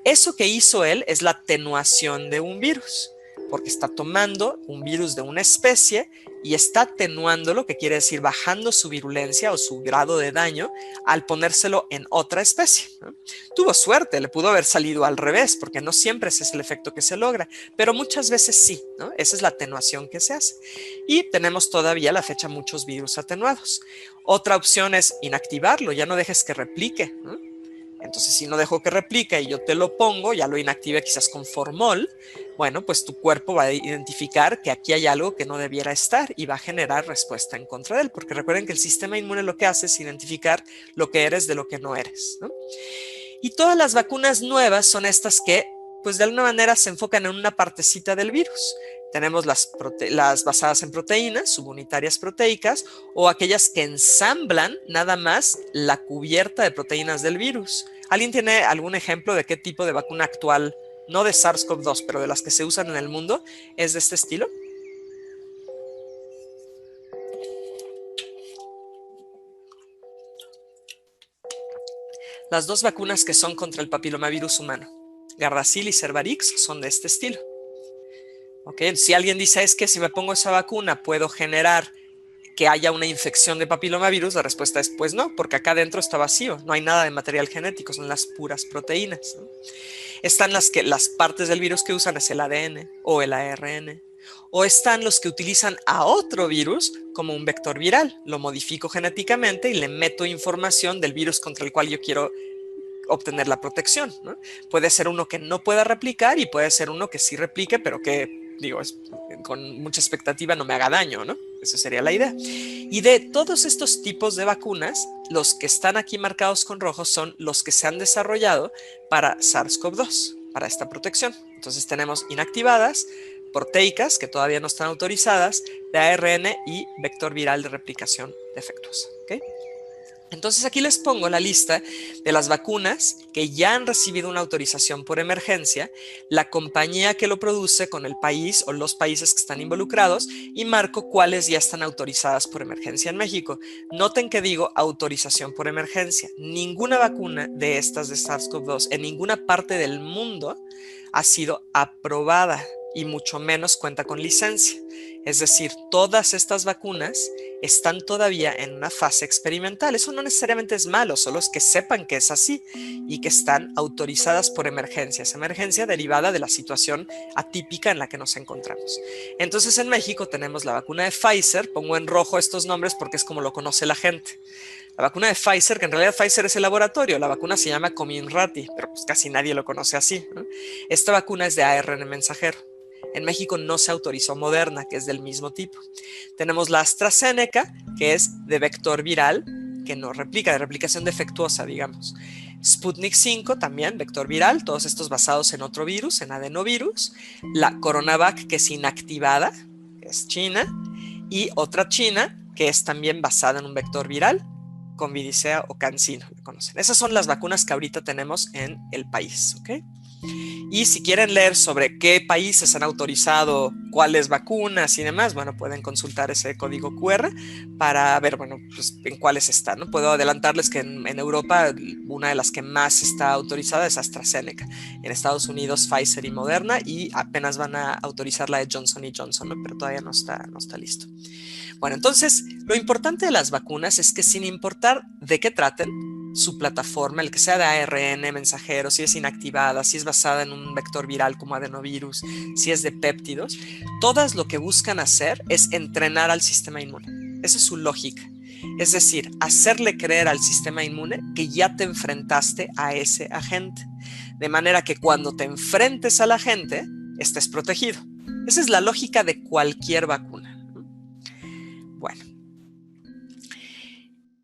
eso que hizo él es la atenuación de un virus, porque está tomando un virus de una especie y está atenuándolo, que quiere decir bajando su virulencia o su grado de daño al ponérselo en otra especie, ¿no? Tuvo suerte, le pudo haber salido al revés, porque no siempre ese es el efecto que se logra, pero muchas veces sí, ¿no? Esa es la atenuación que se hace. Y tenemos todavía a la fecha muchos virus atenuados. Otra opción es inactivarlo, ya no dejes que replique, ¿no? Entonces, si no dejo que replique y yo te lo pongo, ya lo inactive quizás con formol, bueno, pues tu cuerpo va a identificar que aquí hay algo que no debiera estar y va a generar respuesta en contra de él, porque recuerden que el sistema inmune lo que hace es identificar lo que eres de lo que no eres, ¿no? Y todas las vacunas nuevas son estas que, pues de alguna manera se enfocan en una partecita del virus. Tenemos las basadas en proteínas, subunitarias proteicas, o aquellas que ensamblan nada más la cubierta de proteínas del virus. ¿Alguien tiene algún ejemplo de qué tipo de vacuna actual, no de SARS-CoV-2, pero de las que se usan en el mundo, es de este estilo? Las dos vacunas que son contra el papilomavirus humano, Gardasil y Cervarix, son de este estilo. Okay. Si alguien dice, es que si me pongo esa vacuna puedo generar que haya una infección de papilomavirus, la respuesta es pues no, porque acá adentro está vacío, no hay nada de material genético, son las puras proteínas, ¿no? Están las partes del virus que usan es el ADN o el ARN, o están los que utilizan a otro virus como un vector viral, lo modifico genéticamente y le meto información del virus contra el cual yo quiero obtener la protección, ¿no? Puede ser uno que no pueda replicar y puede ser uno que sí replique, pero que, digo, con mucha expectativa no me haga daño, ¿no? Esa sería la idea. Y de todos estos tipos de vacunas, los que están aquí marcados con rojo son los que se han desarrollado para SARS-CoV-2, para esta protección. Entonces tenemos inactivadas, proteicas, que todavía no están autorizadas, de ARN y vector viral de replicación defectuosa, ¿ok? Entonces aquí les pongo la lista de las vacunas que ya han recibido una autorización por emergencia, la compañía que lo produce con el país o los países que están involucrados y marco cuáles ya están autorizadas por emergencia en México. Noten que digo autorización por emergencia. Ninguna vacuna de estas de SARS-CoV-2 en ninguna parte del mundo ha sido aprobada y mucho menos cuenta con licencia. Es decir, todas estas vacunas están todavía en una fase experimental. Eso no necesariamente es malo, solo es que sepan que es así y que están autorizadas por emergencia. Esa emergencia derivada de la situación atípica en la que nos encontramos. Entonces en México tenemos la vacuna de Pfizer, pongo en rojo estos nombres porque es como lo conoce la gente. La vacuna de Pfizer, que en realidad Pfizer es el laboratorio, la vacuna se llama Comirnaty, pero pues casi nadie lo conoce así, ¿no? Esta vacuna es de ARN mensajero. En México no se autorizó Moderna, que es del mismo tipo. Tenemos la AstraZeneca, que es de vector viral, que no replica, de replicación defectuosa, digamos. Sputnik 5, también vector viral, todos estos basados en otro virus, en adenovirus. La Coronavac, que es inactivada, que es China. Y otra China, que es también basada en un vector viral, Convidicea o CanSino, lo conocen. Esas son las vacunas que ahorita tenemos en el país, ¿ok? Y si quieren leer sobre qué países han autorizado cuáles vacunas y demás, bueno, pueden consultar ese código QR para ver, bueno, pues en cuáles están, ¿no? Puedo adelantarles que en Europa una de las que más está autorizada es AstraZeneca. En Estados Unidos Pfizer y Moderna y apenas van a autorizar la de Johnson & Johnson, ¿no? Pero todavía no está listo. Bueno, entonces lo importante de las vacunas es que sin importar de qué traten, su plataforma, el que sea de ARN mensajero, si es inactivada, si es basada en un vector viral como adenovirus, si es de péptidos, todas lo que buscan hacer es entrenar al sistema inmune. Esa es su lógica. Es decir, hacerle creer al sistema inmune que ya te enfrentaste a ese agente. De manera que cuando te enfrentes al agente, estés protegido. Esa es la lógica de cualquier vacuna. Bueno.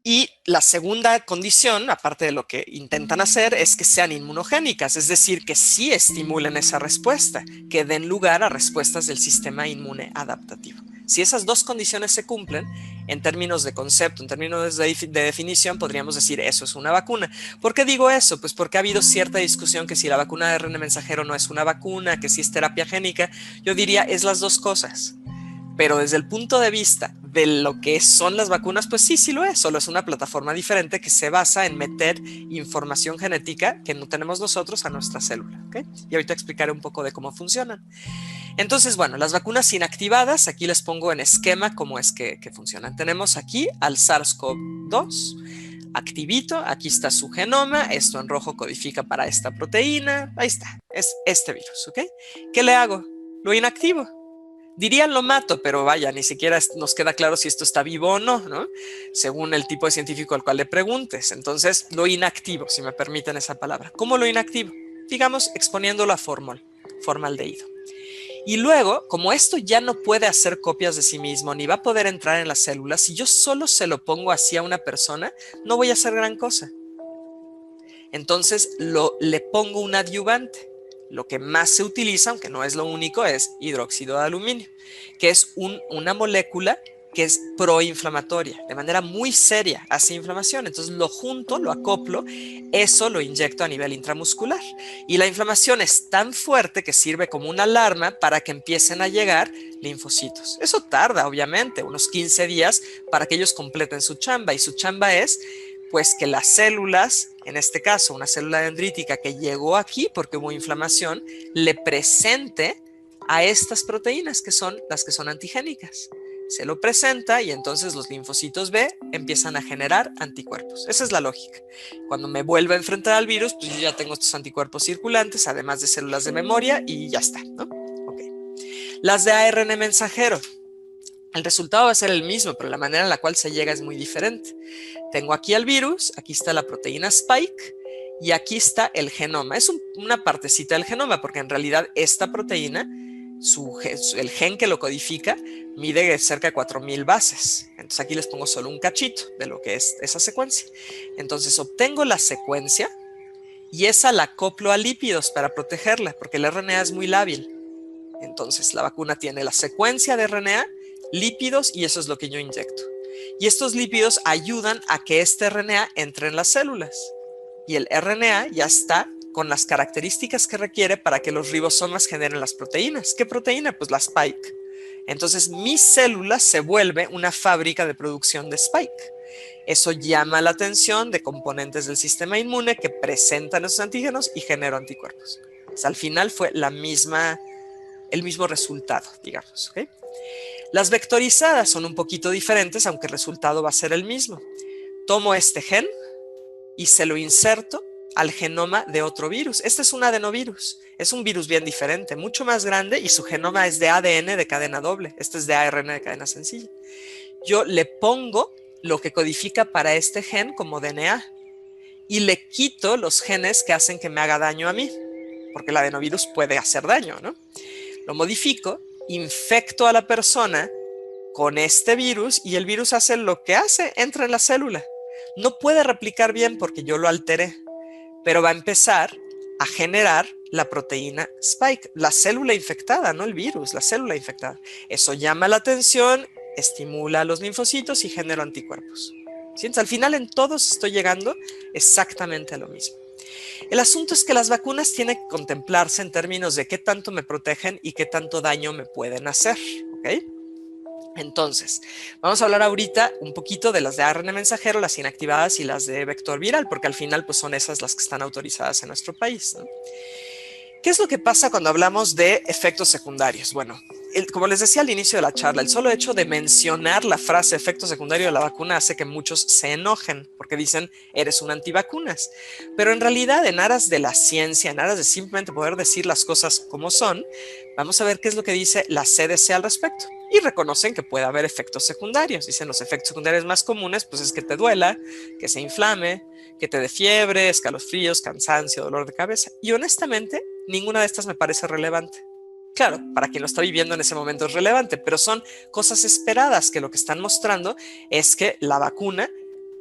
Y la segunda condición, aparte de lo que intentan hacer, es que sean inmunogénicas, es decir, que sí estimulen esa respuesta, que den lugar a respuestas del sistema inmune adaptativo. Si esas dos condiciones se cumplen, en términos de concepto, en términos de definición, podríamos decir eso es una vacuna. ¿Por qué digo eso? Pues porque ha habido cierta discusión que si la vacuna de ARN mensajero no es una vacuna, que si es terapia génica. Yo diría es las dos cosas. Pero desde el punto de vista de lo que son las vacunas, pues sí lo es. Solo es una plataforma diferente que se basa en meter información genética que no tenemos nosotros a nuestra célula, ¿ok? Y ahorita explicaré un poco de cómo funcionan. Entonces, bueno, las vacunas inactivadas, aquí les pongo en esquema cómo es que funcionan. Tenemos aquí al SARS-CoV-2, activito, aquí está su genoma, esto en rojo codifica para esta proteína, ahí está, es este virus, ¿ok? ¿Qué le hago? Lo inactivo. Dirían lo mato, pero vaya, ni siquiera nos queda claro si esto está vivo o no, ¿no? Según el tipo de científico al cual le preguntes. Entonces, lo inactivo, si me permiten esa palabra. ¿Cómo lo inactivo? Digamos, exponiéndolo a formaldehído. Y luego, como esto ya no puede hacer copias de sí mismo, ni va a poder entrar en las células, si yo solo se lo pongo así a una persona, no voy a hacer gran cosa. Entonces, le pongo un adyuvante. Lo que más se utiliza, aunque no es lo único, es hidróxido de aluminio, que es una molécula que es proinflamatoria, de manera muy seria hace inflamación. Entonces lo junto, lo acoplo, eso lo inyecto a nivel intramuscular. Y la inflamación es tan fuerte que sirve como una alarma para que empiecen a llegar linfocitos. Eso tarda, obviamente, unos 15 días para que ellos completen su chamba. Y su chamba es pues que las células, en este caso una célula dendrítica que llegó aquí porque hubo inflamación, le presente a estas proteínas que son las que son antigénicas. Se lo presenta y entonces los linfocitos B empiezan a generar anticuerpos. Esa es la lógica. Cuando me vuelvo a enfrentar al virus, pues yo ya tengo estos anticuerpos circulantes, además de células de memoria y ya está, ¿no? Okay. Las de ARN mensajero. El resultado va a ser el mismo, pero la manera en la cual se llega es muy diferente. Tengo aquí al virus, aquí está la proteína Spike y aquí está el genoma. Es una partecita del genoma porque en realidad esta proteína, el gen que lo codifica, mide cerca de 4000 bases. Entonces aquí les pongo solo un cachito de lo que es esa secuencia. Entonces obtengo la secuencia y esa la acoplo a lípidos para protegerla porque el RNA es muy lábil. Entonces la vacuna tiene la secuencia de RNA, lípidos y eso es lo que yo inyecto. Y estos lípidos ayudan a que este RNA entre en las células. Y el RNA ya está con las características que requiere para que los ribosomas generen las proteínas. ¿Qué proteína? Pues la spike. Entonces mi célula se vuelve una fábrica de producción de spike. Eso llama la atención de componentes del sistema inmune que presentan esos antígenos y generan anticuerpos. O sea, al final fue el mismo resultado, digamos. ¿Okay? Las vectorizadas son un poquito diferentes, aunque el resultado va a ser el mismo. Tomo este gen y se lo inserto al genoma de otro virus. Este es un adenovirus. Es un virus bien diferente, mucho más grande, y su genoma es de ADN de cadena doble. Este es de ARN de cadena sencilla. Yo le pongo lo que codifica para este gen como DNA y le quito los genes que hacen que me haga daño a mí, porque el adenovirus puede hacer daño, ¿no? Lo modifico, infecto a la persona con este virus y el virus hace lo que hace, entra en la célula. No puede replicar bien porque yo lo alteré, pero va a empezar a generar la proteína spike, la célula infectada, no el virus, la célula infectada. Eso llama la atención, estimula a los linfocitos y genera anticuerpos. ¿Sí? Entonces, al final en todos estoy llegando exactamente a lo mismo. El asunto es que las vacunas tienen que contemplarse en términos de qué tanto me protegen y qué tanto daño me pueden hacer, ¿ok? Entonces, vamos a hablar ahorita un poquito de las de ARN mensajero, las inactivadas y las de vector viral, porque al final pues son esas las que están autorizadas en nuestro país, ¿no? ¿Qué es lo que pasa cuando hablamos de efectos secundarios? Bueno, como les decía al inicio de la charla, el solo hecho de mencionar la frase efecto secundario de la vacuna hace que muchos se enojen porque dicen eres un antivacunas. Pero en realidad, en aras de la ciencia, en aras de simplemente poder decir las cosas como son, vamos a ver qué es lo que dice la CDC al respecto. Y reconocen que puede haber efectos secundarios. Dicen los efectos secundarios más comunes, pues es que te duela, que se inflame, que te dé fiebre, escalofríos, cansancio, dolor de cabeza. Y honestamente, ninguna de estas me parece relevante. Claro, para quien lo está viviendo en ese momento es relevante, pero son cosas esperadas que lo que están mostrando es que la vacuna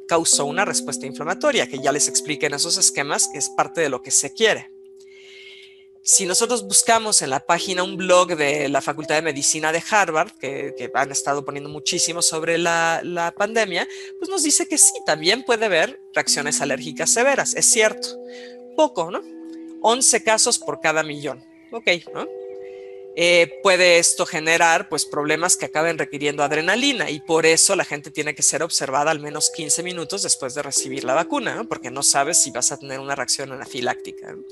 causó una respuesta inflamatoria, que ya les expliqué en esos esquemas, que es parte de lo que se quiere. Si nosotros buscamos en la página un blog de la Facultad de Medicina de Harvard, que han estado poniendo muchísimo sobre la pandemia, pues nos dice que sí, también puede haber reacciones alérgicas severas. Es cierto, poco, ¿no? 11 casos por cada millón. Ok, ¿no? Puede esto generar pues problemas que acaben requiriendo adrenalina y por eso la gente tiene que ser observada al menos 15 minutos después de recibir la vacuna, ¿no? Porque no sabes si vas a tener una reacción anafiláctica, ¿no?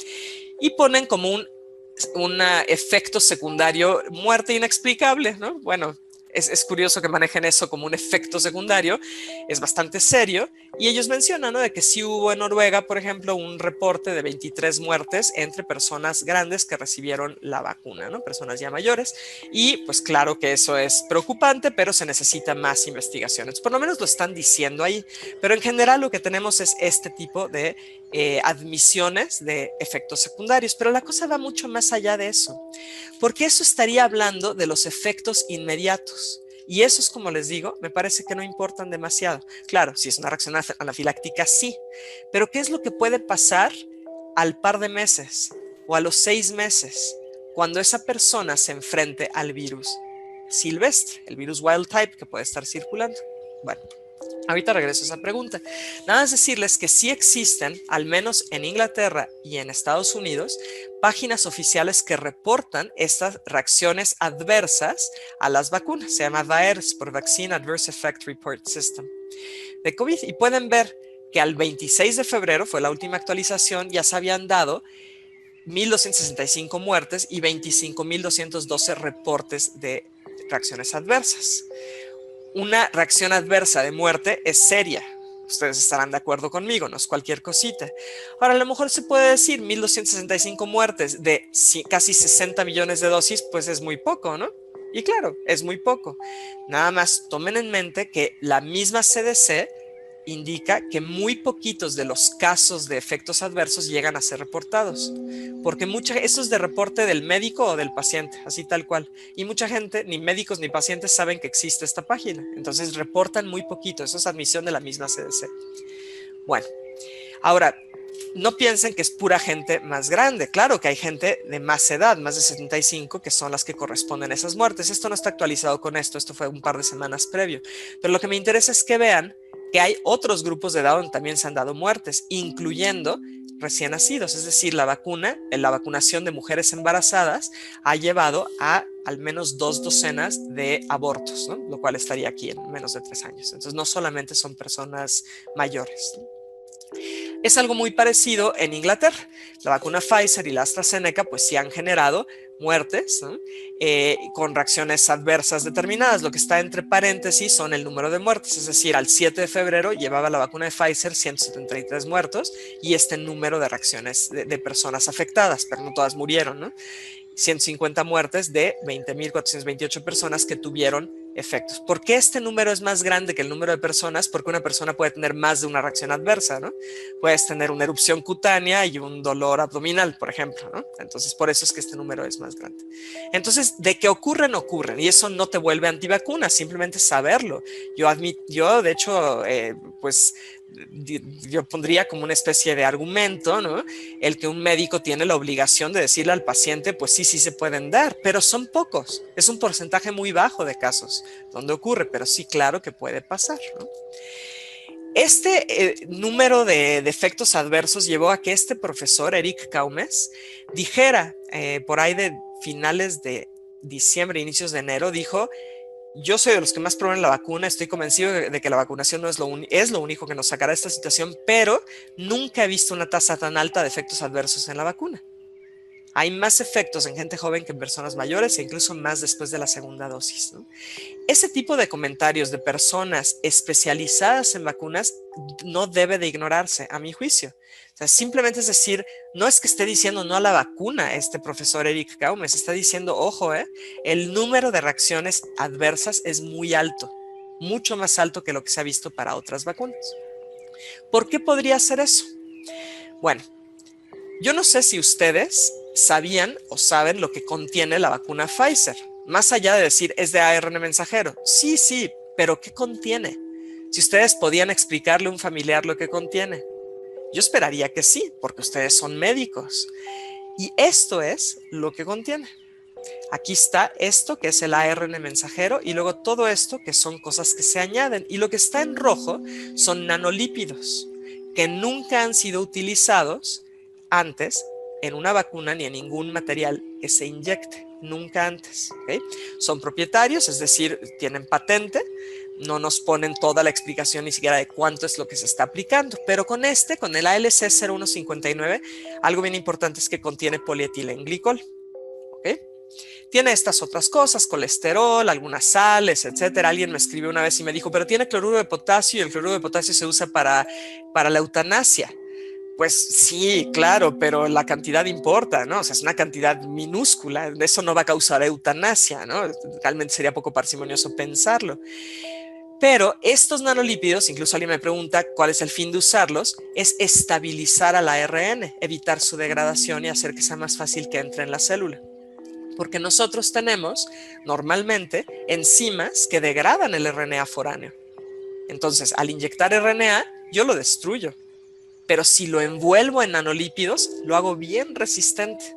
Y ponen como un efecto secundario muerte inexplicable, ¿no? Bueno, es curioso que manejen eso como un efecto secundario, es bastante serio, y ellos mencionan, ¿no?, de que sí hubo en Noruega, por ejemplo, un reporte de 23 muertes entre personas grandes que recibieron la vacuna, ¿no?, personas ya mayores, y pues claro que eso es preocupante, pero se necesita más investigaciones, por lo menos lo están diciendo ahí, pero en general lo que tenemos es este tipo de admisiones de efectos secundarios, pero la cosa va mucho más allá de eso, porque eso estaría hablando de los efectos inmediatos. Y esos, como les digo, me parece que no importan demasiado. Claro, si es una reacción anafiláctica, sí. Pero ¿qué es lo que puede pasar al par de meses o a los 6 meses cuando esa persona se enfrente al virus silvestre, el virus wild type que puede estar circulando? Bueno, ahorita regreso a esa pregunta. Nada más decirles que sí existen, al menos en Inglaterra y en Estados Unidos, páginas oficiales que reportan estas reacciones adversas a las vacunas. Se llama VAERS, por Vaccine Adverse Effect Report System de COVID. Y pueden ver que al 26 de febrero, fue la última actualización, ya se habían dado 1.265 muertes y 25.212 reportes de reacciones adversas. Una reacción adversa de muerte es seria. Ustedes estarán de acuerdo conmigo, no es cualquier cosita. Ahora, a lo mejor se puede decir 1.265 muertes de casi 60 millones de dosis, pues es muy poco, ¿no? Y claro, es muy poco. Nada más tomen en mente que la misma CDC indica que muy poquitos de los casos de efectos adversos llegan a ser reportados, porque eso es de reporte del médico o del paciente, así tal cual, y mucha gente, ni médicos ni pacientes, saben que existe esta página, entonces reportan muy poquito. Eso es admisión de la misma CDC. Bueno, ahora, no piensen que es pura gente más grande. Claro que hay gente de más edad, más de 75, que son las que corresponden a esas muertes. Esto no está actualizado con esto fue un par de semanas previo. Pero lo que me interesa es que vean que hay otros grupos de edad donde también se han dado muertes, incluyendo recién nacidos. Es decir, la vacunación de mujeres embarazadas ha llevado a al menos 2 docenas de abortos, ¿no? Lo cual estaría aquí en menos de 3 años. Entonces, no solamente son personas mayores, ¿no? Es algo muy parecido en Inglaterra. La vacuna Pfizer y la AstraZeneca pues sí han generado muertes, ¿no? Con reacciones adversas determinadas. Lo que está entre paréntesis son el número de muertes, es decir, al 7 de febrero llevaba la vacuna de Pfizer 173 muertos y este número de reacciones de personas afectadas, pero no todas murieron, ¿no? 150 muertes de 20.428 personas que tuvieron efectos. ¿Por qué este número es más grande que el número de personas? Porque una persona puede tener más de una reacción adversa, ¿no? Puedes tener una erupción cutánea y un dolor abdominal, por ejemplo, ¿no? Entonces, por eso es que este número es más grande. Entonces, de que ocurren, y eso no te vuelve antivacuna, simplemente saberlo. Yo de hecho, pues, yo pondría como una especie de argumento, ¿no? El que un médico tiene la obligación de decirle al paciente, pues sí se pueden dar, pero son pocos. Es un porcentaje muy bajo de casos donde ocurre, pero sí, claro que puede pasar, ¿no? Este número de efectos adversos llevó a que este profesor, Eric Kaumes, dijera por ahí de finales de diciembre, inicios de enero, dijo: yo soy de los que más prueban la vacuna, estoy convencido de que la vacunación no es lo único que nos sacará de esta situación, pero nunca he visto una tasa tan alta de efectos adversos en la vacuna. Hay más efectos en gente joven que en personas mayores e incluso más después de la segunda dosis, ¿no? Ese tipo de comentarios de personas especializadas en vacunas no debe de ignorarse, a mi juicio. O sea, simplemente es decir, no es que esté diciendo no a la vacuna este profesor Eric Kaumes, está diciendo, ojo, el número de reacciones adversas es muy alto, mucho más alto que lo que se ha visto para otras vacunas. ¿Por qué podría ser eso? Bueno, yo no sé si ustedes sabían o saben lo que contiene la vacuna Pfizer. Más allá de decir es de ARN mensajero. Sí, pero ¿qué contiene? Si ustedes podían explicarle a un familiar lo que contiene. Yo esperaría que sí, porque ustedes son médicos. Y esto es lo que contiene. Aquí está esto que es el ARN mensajero y luego todo esto que son cosas que se añaden. Y lo que está en rojo son nanolípidos que nunca han sido utilizados antes en una vacuna ni en ningún material que se inyecte, nunca antes, ¿okay? Son propietarios, es decir, tienen patente, no nos ponen toda la explicación ni siquiera de cuánto es lo que se está aplicando, pero con el ALC 0159, algo bien importante es que contiene polietilenglicol, ¿ok? Tiene estas otras cosas, colesterol, algunas sales, etcétera. Alguien me escribió una vez y me dijo, pero tiene cloruro de potasio y el cloruro de potasio se usa para la eutanasia. Pues sí, claro, pero la cantidad importa, ¿no? O sea, es una cantidad minúscula, eso no va a causar eutanasia, ¿no? Realmente sería poco parsimonioso pensarlo. Pero estos nanolípidos, incluso alguien me pregunta cuál es el fin de usarlos, es estabilizar al ARN, evitar su degradación y hacer que sea más fácil que entre en la célula. Porque nosotros tenemos normalmente enzimas que degradan el RNA foráneo. Entonces, al inyectar RNA, yo lo destruyo. Pero si lo envuelvo en nanolípidos, lo hago bien resistente.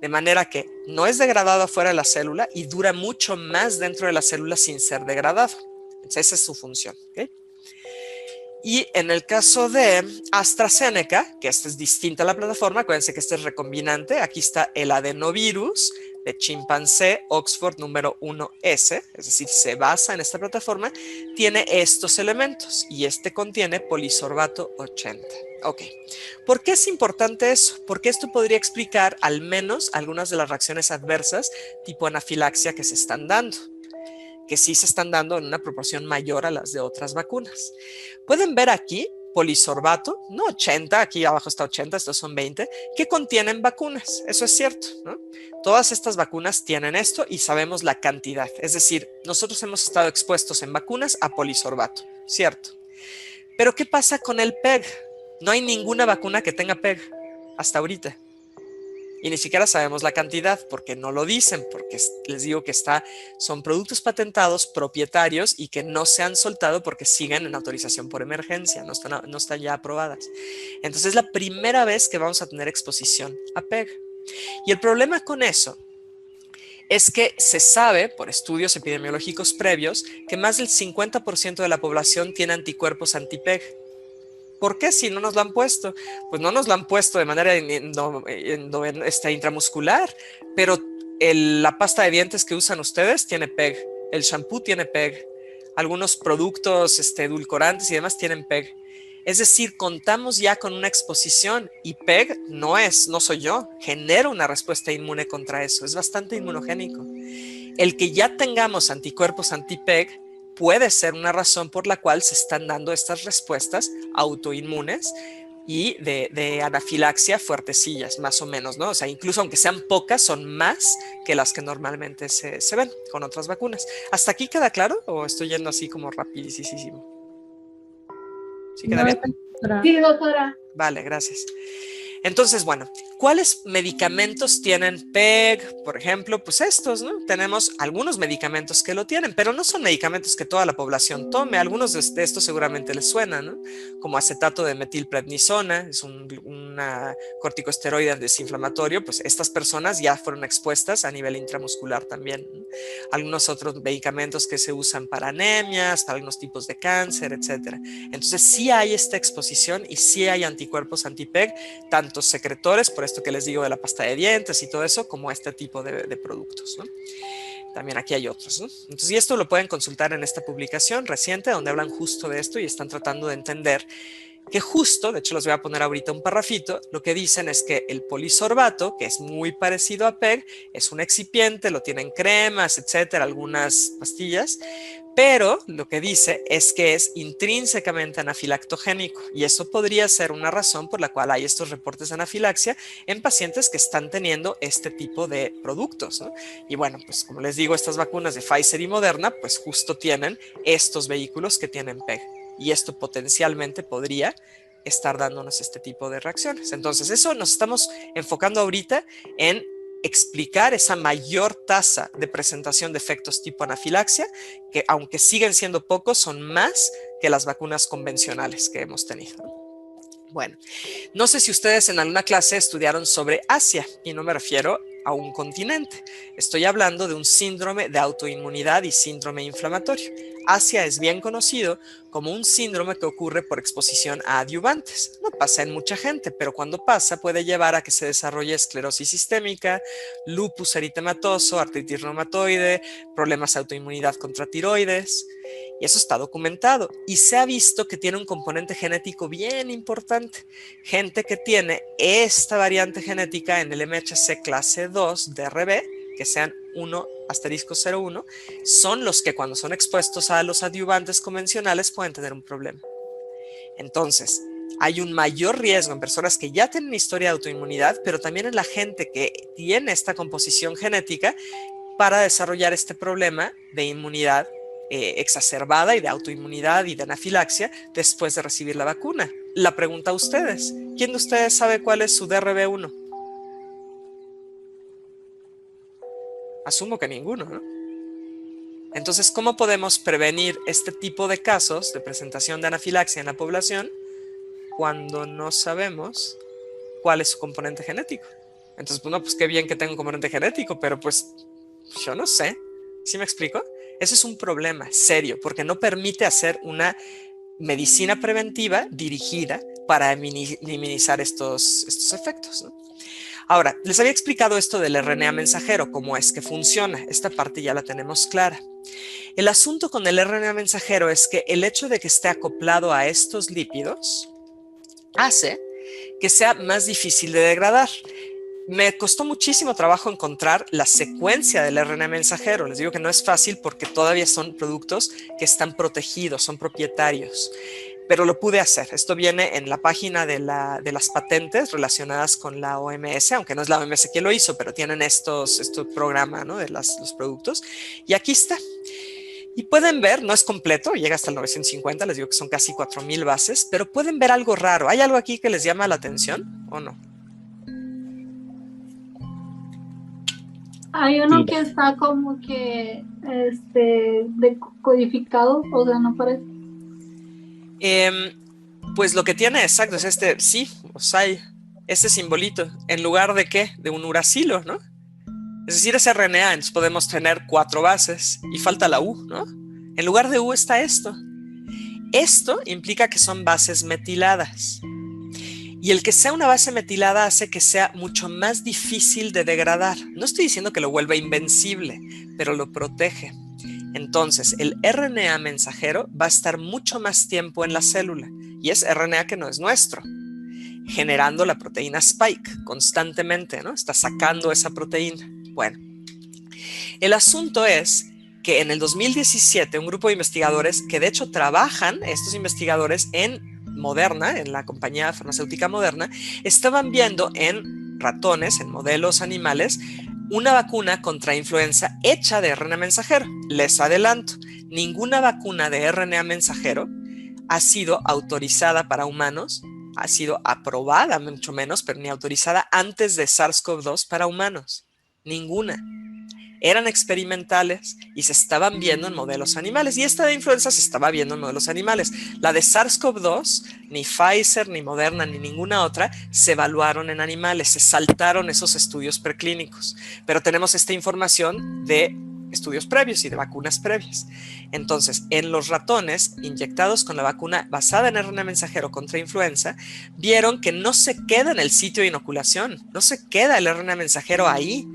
De manera que no es degradado afuera de la célula y dura mucho más dentro de la célula sin ser degradado. Entonces, esa es su función, ¿okay? Y en el caso de AstraZeneca, que esta es distinta a la plataforma, acuérdense que este es recombinante, aquí está el adenovirus de chimpancé Oxford número 1S, es decir, se basa en esta plataforma, tiene estos elementos y este contiene polisorbato 80. Ok, ¿por qué es importante eso? Porque esto podría explicar al menos algunas de las reacciones adversas tipo anafilaxia que se están dando, que sí se están dando en una proporción mayor a las de otras vacunas. Pueden ver aquí polisorbato, no 80, aquí abajo está 80, estos son 20, que contienen vacunas, eso es cierto, ¿no? Todas estas vacunas tienen esto y sabemos la cantidad, es decir, nosotros hemos estado expuestos en vacunas a polisorbato, ¿cierto? Pero ¿qué pasa con el PEG? No hay ninguna vacuna que tenga PEG hasta ahorita. Y ni siquiera sabemos la cantidad porque no lo dicen, porque les digo que son productos patentados, propietarios y que no se han soltado porque siguen en autorización por emergencia, no están ya aprobadas. Entonces es la primera vez que vamos a tener exposición a PEG. Y el problema con eso es que se sabe, por estudios epidemiológicos previos, que más del 50% de la población tiene anticuerpos anti-PEG. ¿Por qué si no nos lo han puesto? Pues no nos lo han puesto de manera intramuscular, pero la pasta de dientes que usan ustedes tiene PEG, el shampoo tiene PEG, algunos productos edulcorantes y demás tienen PEG. Es decir, contamos ya con una exposición y PEG no soy yo, genera una respuesta inmune contra eso, es bastante inmunogénico. El que ya tengamos anticuerpos anti-PEG puede ser una razón por la cual se están dando estas respuestas autoinmunes y de anafilaxia fuertecillas, más o menos, ¿no? O sea, incluso aunque sean pocas, son más que las que normalmente se ven con otras vacunas. ¿Hasta aquí queda claro o estoy yendo así como rapidísimo? ¿Sí queda bien? Sí, doctora. Vale, gracias. Entonces, bueno, ¿cuáles medicamentos tienen PEG? Por ejemplo, pues estos, ¿no? Tenemos algunos medicamentos que lo tienen, pero no son medicamentos que toda la población tome. Algunos de estos seguramente les suenan, ¿no? Como acetato de metilprednisona, es una corticosteroide desinflamatorio, pues estas personas ya fueron expuestas a nivel intramuscular también, ¿no? Algunos otros medicamentos que se usan para anemias, para algunos tipos de cáncer, etcétera. Entonces sí hay esta exposición y sí hay anticuerpos anti-PEG, tanto secretores, por esto que les digo de la pasta de dientes y todo eso, como este tipo de productos, ¿no? También aquí hay otros, ¿no? Entonces, y esto lo pueden consultar en esta publicación reciente donde hablan justo de esto y están tratando de entender que justo, de hecho les voy a poner ahorita un parrafito, lo que dicen es que el polisorbato, que es muy parecido a PEG, es un excipiente, lo tienen cremas, etcétera, algunas pastillas, pero lo que dice es que es intrínsecamente anafilactogénico y eso podría ser una razón por la cual hay estos reportes de anafilaxia en pacientes que están teniendo este tipo de productos, ¿no? Y bueno, pues como les digo, estas vacunas de Pfizer y Moderna, pues justo tienen estos vehículos que tienen PEG y esto potencialmente podría estar dándonos este tipo de reacciones. Entonces, eso nos estamos enfocando ahorita en explicar esa mayor tasa de presentación de efectos tipo anafilaxia, que aunque siguen siendo pocos, son más que las vacunas convencionales que hemos tenido. Bueno, no sé si ustedes en alguna clase estudiaron sobre Asia, y no me refiero a un continente. Estoy hablando de un síndrome de autoinmunidad y síndrome inflamatorio. Asia es bien conocido como un síndrome que ocurre por exposición a adyuvantes. No pasa en mucha gente, pero cuando pasa puede llevar a que se desarrolle esclerosis sistémica, lupus eritematoso, artritis reumatoide, problemas de autoinmunidad contra tiroides. Y eso está documentado y se ha visto que tiene un componente genético bien importante. Gente que tiene esta variante genética en el MHC clase 2 DRB, que sean 1*01, son los que cuando son expuestos a los adyuvantes convencionales pueden tener un problema. Entonces, hay un mayor riesgo en personas que ya tienen historia de autoinmunidad, pero también en la gente que tiene esta composición genética para desarrollar este problema de inmunidad exacerbada y de autoinmunidad y de anafilaxia después de recibir la vacuna. La pregunta a ustedes, ¿quién de ustedes sabe cuál es su DRB1? Asumo que ninguno, ¿no? Entonces, ¿cómo podemos prevenir este tipo de casos de presentación de anafilaxia en la población cuando no sabemos cuál es su componente genético? Entonces, bueno, pues qué bien que tenga un componente genético, pero pues yo no sé. ¿Sí me explico? Ese es un problema serio porque no permite hacer una medicina preventiva dirigida para minimizar estos efectos, ¿no? Ahora, les había explicado esto del RNA mensajero, cómo es que funciona. Esta parte ya la tenemos clara. El asunto con el RNA mensajero es que el hecho de que esté acoplado a estos lípidos hace que sea más difícil de degradar. Me costó muchísimo trabajo encontrar la secuencia del RNA mensajero. Les digo que no es fácil porque todavía son productos que están protegidos, son propietarios. Pero lo pude hacer. Esto viene en la página de las patentes relacionadas con la OMS, aunque no es la OMS quien lo hizo, pero tienen este programa, ¿no? De los productos. Y aquí está. Y pueden ver, no es completo, llega hasta el 950, les digo que son casi 4000 bases, pero pueden ver algo raro. ¿Hay algo aquí que les llama la atención o no? Hay uno Sí. que está como que decodificado, o sea, no parece. Pues lo que tiene exacto es este, sí, o sea, este simbolito, en lugar de ¿qué? De un uracilo, ¿no? Es decir, es RNA, entonces podemos tener 4 bases y falta la U, ¿no? En lugar de U está esto. Esto implica que son bases metiladas. Y el que sea una base metilada hace que sea mucho más difícil de degradar. No estoy diciendo que lo vuelva invencible, pero lo protege. Entonces, el RNA mensajero va a estar mucho más tiempo en la célula, y es RNA que no es nuestro, generando la proteína spike constantemente, ¿no? Está sacando esa proteína. Bueno, el asunto es que en el 2017 un grupo de investigadores que de hecho trabajan, estos investigadores en Moderna, en la compañía farmacéutica Moderna, estaban viendo en ratones, en modelos animales, una vacuna contra influenza hecha de RNA mensajero. Les adelanto, ninguna vacuna de RNA mensajero ha sido autorizada para humanos, ha sido aprobada mucho menos, pero ni autorizada antes de SARS-CoV-2 para humanos. Ninguna. Eran experimentales y se estaban viendo en modelos animales. Y esta de influenza se estaba viendo en modelos animales. La de SARS-CoV-2, ni Pfizer, ni Moderna, ni ninguna otra, se evaluaron en animales. Se saltaron esos estudios preclínicos. Pero tenemos esta información de estudios previos y de vacunas previas. Entonces, en los ratones inyectados con la vacuna basada en RNA mensajero contra influenza, vieron que no se queda en el sitio de inoculación. No se queda el RNA mensajero ahí.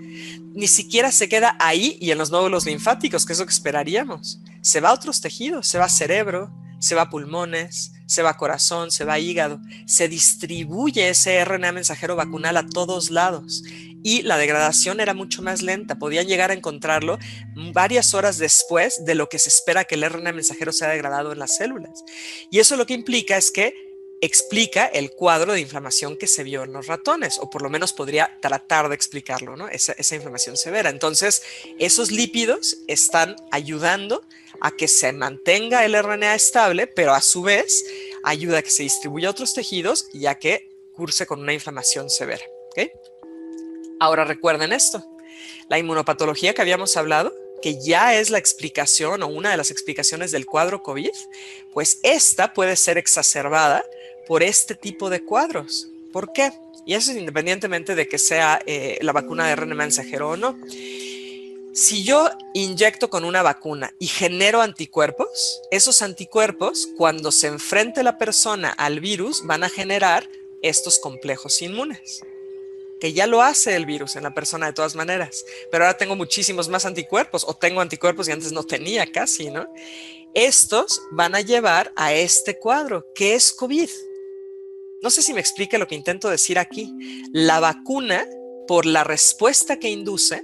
Ni siquiera se queda ahí y en los nódulos linfáticos, que es lo que esperaríamos. Se va a otros tejidos, se va a cerebro, se va a pulmones, se va a corazón, se va a hígado. Se distribuye ese RNA mensajero vacunal a todos lados y la degradación era mucho más lenta. Podían llegar a encontrarlo varias horas después de lo que se espera que el RNA mensajero sea degradado en las células. Y eso lo que implica es que explica el cuadro de inflamación que se vio en los ratones, o por lo menos podría tratar de explicarlo, ¿no? Esa inflamación severa. Entonces, esos lípidos están ayudando a que se mantenga el RNA estable, pero a su vez ayuda a que se distribuya a otros tejidos y a que curse con una inflamación severa. ¿Okay? Ahora recuerden esto, la inmunopatología que habíamos hablado, que ya es la explicación o una de las explicaciones del cuadro COVID, pues esta puede ser exacerbada por este tipo de cuadros. ¿Por qué? Y eso es independientemente de que sea la vacuna de RNA mensajero o no. Si yo inyecto con una vacuna y genero anticuerpos, esos anticuerpos, cuando se enfrente la persona al virus, van a generar estos complejos inmunes, que ya lo hace el virus en la persona de todas maneras, pero ahora tengo muchísimos más anticuerpos, o tengo anticuerpos y antes no tenía casi, ¿no? Estos van a llevar a este cuadro, que es COVID. No sé si me explique lo que intento decir aquí. La vacuna, por la respuesta que induce,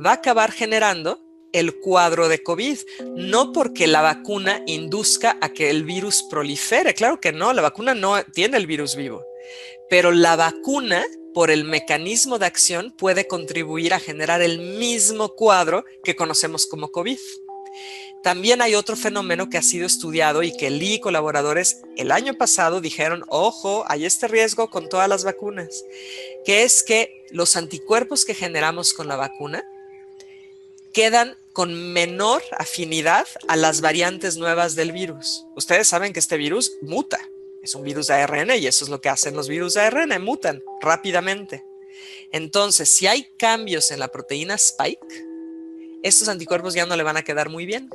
va a acabar generando el cuadro de COVID, no porque la vacuna induzca a que el virus prolifere. Claro que no, la vacuna no tiene el virus vivo, pero la vacuna, por el mecanismo de acción, puede contribuir a generar el mismo cuadro que conocemos como COVID. También hay otro fenómeno que ha sido estudiado y que Lee y colaboradores el año pasado dijeron, ojo, hay este riesgo con todas las vacunas, que es que los anticuerpos que generamos con la vacuna quedan con menor afinidad a las variantes nuevas del virus. Ustedes saben que este virus muta, es un virus de ARN y eso es lo que hacen los virus de ARN, mutan rápidamente. Entonces, si hay cambios en la proteína Spike, estos anticuerpos ya no le van a quedar muy bien.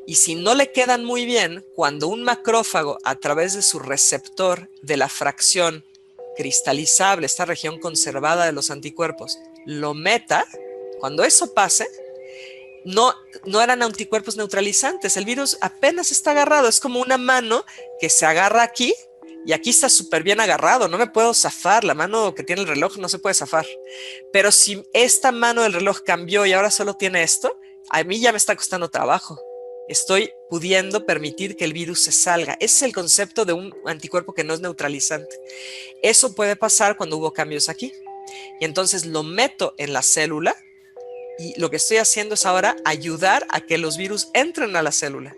Y si no le quedan muy bien, cuando un macrófago a través de su receptor de la fracción cristalizable, esta región conservada de los anticuerpos, lo meta, cuando eso pase, no eran anticuerpos neutralizantes. El virus apenas está agarrado, es como una mano que se agarra aquí y aquí está súper bien agarrado, no me puedo zafar, la mano que tiene el reloj no se puede zafar. Pero si esta mano del reloj cambió y ahora solo tiene esto, a mí ya me está costando trabajo. Estoy pudiendo permitir que el virus se salga. Ese es el concepto de un anticuerpo que no es neutralizante. Eso puede pasar cuando hubo cambios aquí. Y entonces lo meto en la célula y lo que estoy haciendo es ahora ayudar a que los virus entren a la célula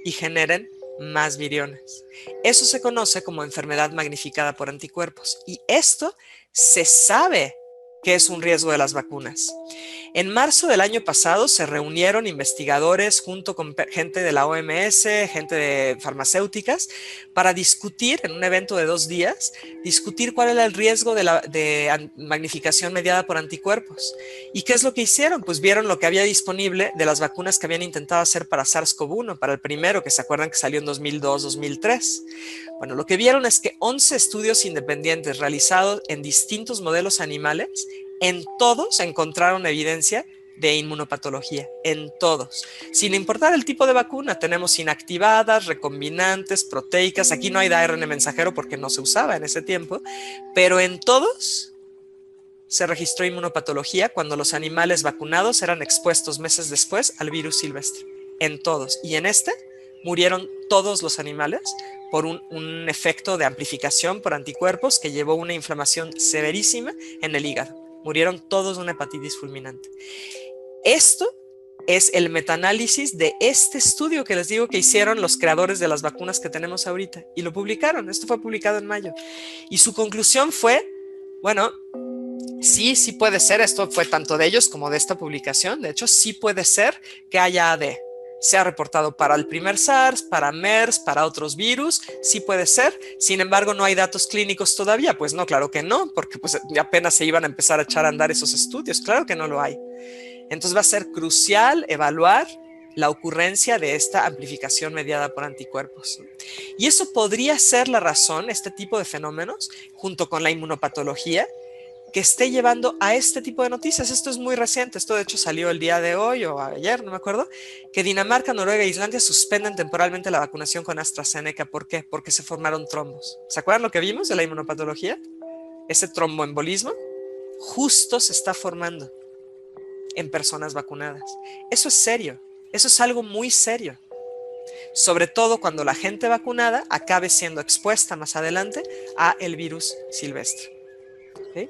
y generen más viriones. Eso se conoce como enfermedad magnificada por anticuerpos. Y esto se sabe qué es un riesgo de las vacunas. En marzo del año pasado se reunieron investigadores junto con gente de la OMS, gente de farmacéuticas, para discutir en un evento de 2 días, discutir cuál era el riesgo de magnificación mediada por anticuerpos. ¿Y qué es lo que hicieron? Pues vieron lo que había disponible de las vacunas que habían intentado hacer para SARS-CoV-1, para el primero, que se acuerdan que salió en 2002, 2003. Bueno, lo que vieron es que 11 estudios independientes realizados en distintos modelos animales, en todos encontraron evidencia de inmunopatología, en todos. Sin importar el tipo de vacuna, tenemos inactivadas, recombinantes, proteicas. Aquí no hay de ARN mensajero porque no se usaba en ese tiempo, pero en todos se registró inmunopatología cuando los animales vacunados eran expuestos meses después al virus silvestre. En todos. Y en este murieron todos los animales por un efecto de amplificación por anticuerpos que llevó a una inflamación severísima en el hígado. Murieron todos de una hepatitis fulminante. Esto es el metaanálisis de este estudio que les digo que hicieron los creadores de las vacunas que tenemos ahorita. Y lo publicaron. Esto fue publicado en mayo. Y su conclusión fue, bueno, sí puede ser. Esto fue tanto de ellos como de esta publicación. De hecho, sí puede ser que haya AD. Se ha reportado para el primer SARS, para MERS, para otros virus, sí puede ser. Sin embargo, no hay datos clínicos todavía. Pues no, claro que no, porque pues apenas se iban a empezar a echar a andar esos estudios. Claro que no lo hay. Entonces va a ser crucial evaluar la ocurrencia de esta amplificación mediada por anticuerpos. Y eso podría ser la razón, este tipo de fenómenos, junto con la inmunopatología, que esté llevando a este tipo de noticias. Esto es muy reciente, esto de hecho salió el día de hoy o ayer, no me acuerdo, que Dinamarca, Noruega e Islandia suspenden temporalmente la vacunación con AstraZeneca. ¿Por qué? Porque se formaron trombos. ¿Se acuerdan lo que vimos de la inmunopatología? Ese tromboembolismo justo se está formando en personas vacunadas. Eso es serio, eso es algo muy serio. Sobre todo cuando la gente vacunada acabe siendo expuesta más adelante a el virus silvestre. ¿Sí?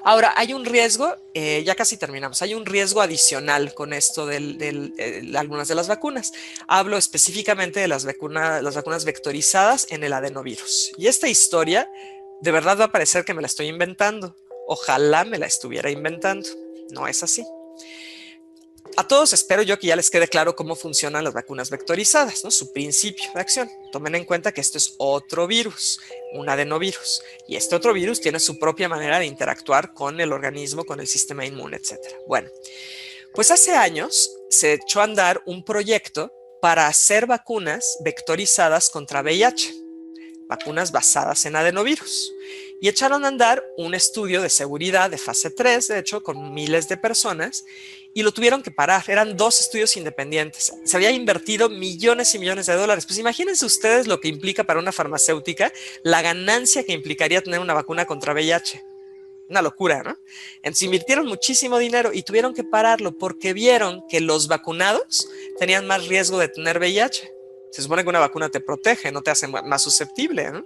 Ahora, hay un riesgo, ya casi terminamos, hay un riesgo adicional con esto de algunas de las vacunas. Hablo específicamente de las vacunas vectorizadas en el adenovirus. Y esta historia, de verdad va a parecer que me la estoy inventando. Ojalá me la estuviera inventando. No es así. A todos espero yo que ya les quede claro cómo funcionan las vacunas vectorizadas, ¿no? Su principio de acción. Tomen en cuenta que esto es otro virus, un adenovirus. Y este otro virus tiene su propia manera de interactuar con el organismo, con el sistema inmune, etc. Bueno, pues hace años se echó a andar un proyecto para hacer vacunas vectorizadas contra VIH. Vacunas basadas en adenovirus. Y echaron a andar un estudio de seguridad de fase 3, de hecho, con miles de personas, y lo tuvieron que parar. Eran 2 estudios independientes. Se había invertido millones y millones de dólares. Pues imagínense ustedes lo que implica para una farmacéutica la ganancia que implicaría tener una vacuna contra VIH. Una locura, ¿no? Entonces invirtieron muchísimo dinero y tuvieron que pararlo porque vieron que los vacunados tenían más riesgo de tener VIH. Se supone que una vacuna te protege, no te hace más susceptible, ¿no?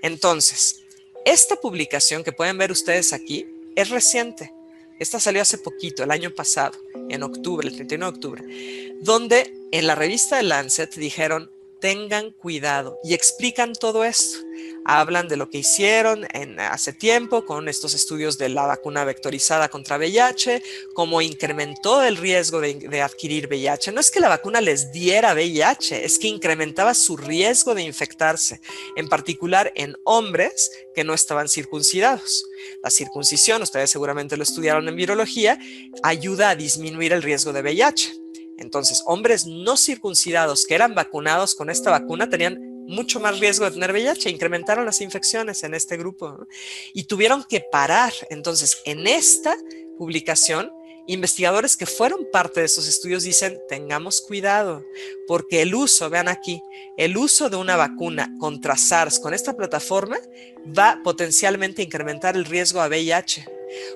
Entonces, esta publicación que pueden ver ustedes aquí es reciente. Esta salió hace poquito, el año pasado, en octubre, el 31 de octubre, donde en la revista de Lancet dijeron, tengan cuidado, y explican todo esto. Hablan de lo que hicieron hace tiempo con estos estudios de la vacuna vectorizada contra VIH, cómo incrementó el riesgo de adquirir VIH. No es que la vacuna les diera VIH, es que incrementaba su riesgo de infectarse, en particular en hombres que no estaban circuncidados. La circuncisión, ustedes seguramente lo estudiaron en virología, ayuda a disminuir el riesgo de VIH. Entonces, hombres no circuncidados que eran vacunados con esta vacuna tenían mucho más riesgo de tener VIH, incrementaron las infecciones en este grupo, ¿no? Y tuvieron que parar. Entonces, en esta publicación, investigadores que fueron parte de estos estudios dicen, tengamos cuidado, porque el uso, vean aquí, el uso de una vacuna contra SARS con esta plataforma va potencialmente a incrementar el riesgo a VIH,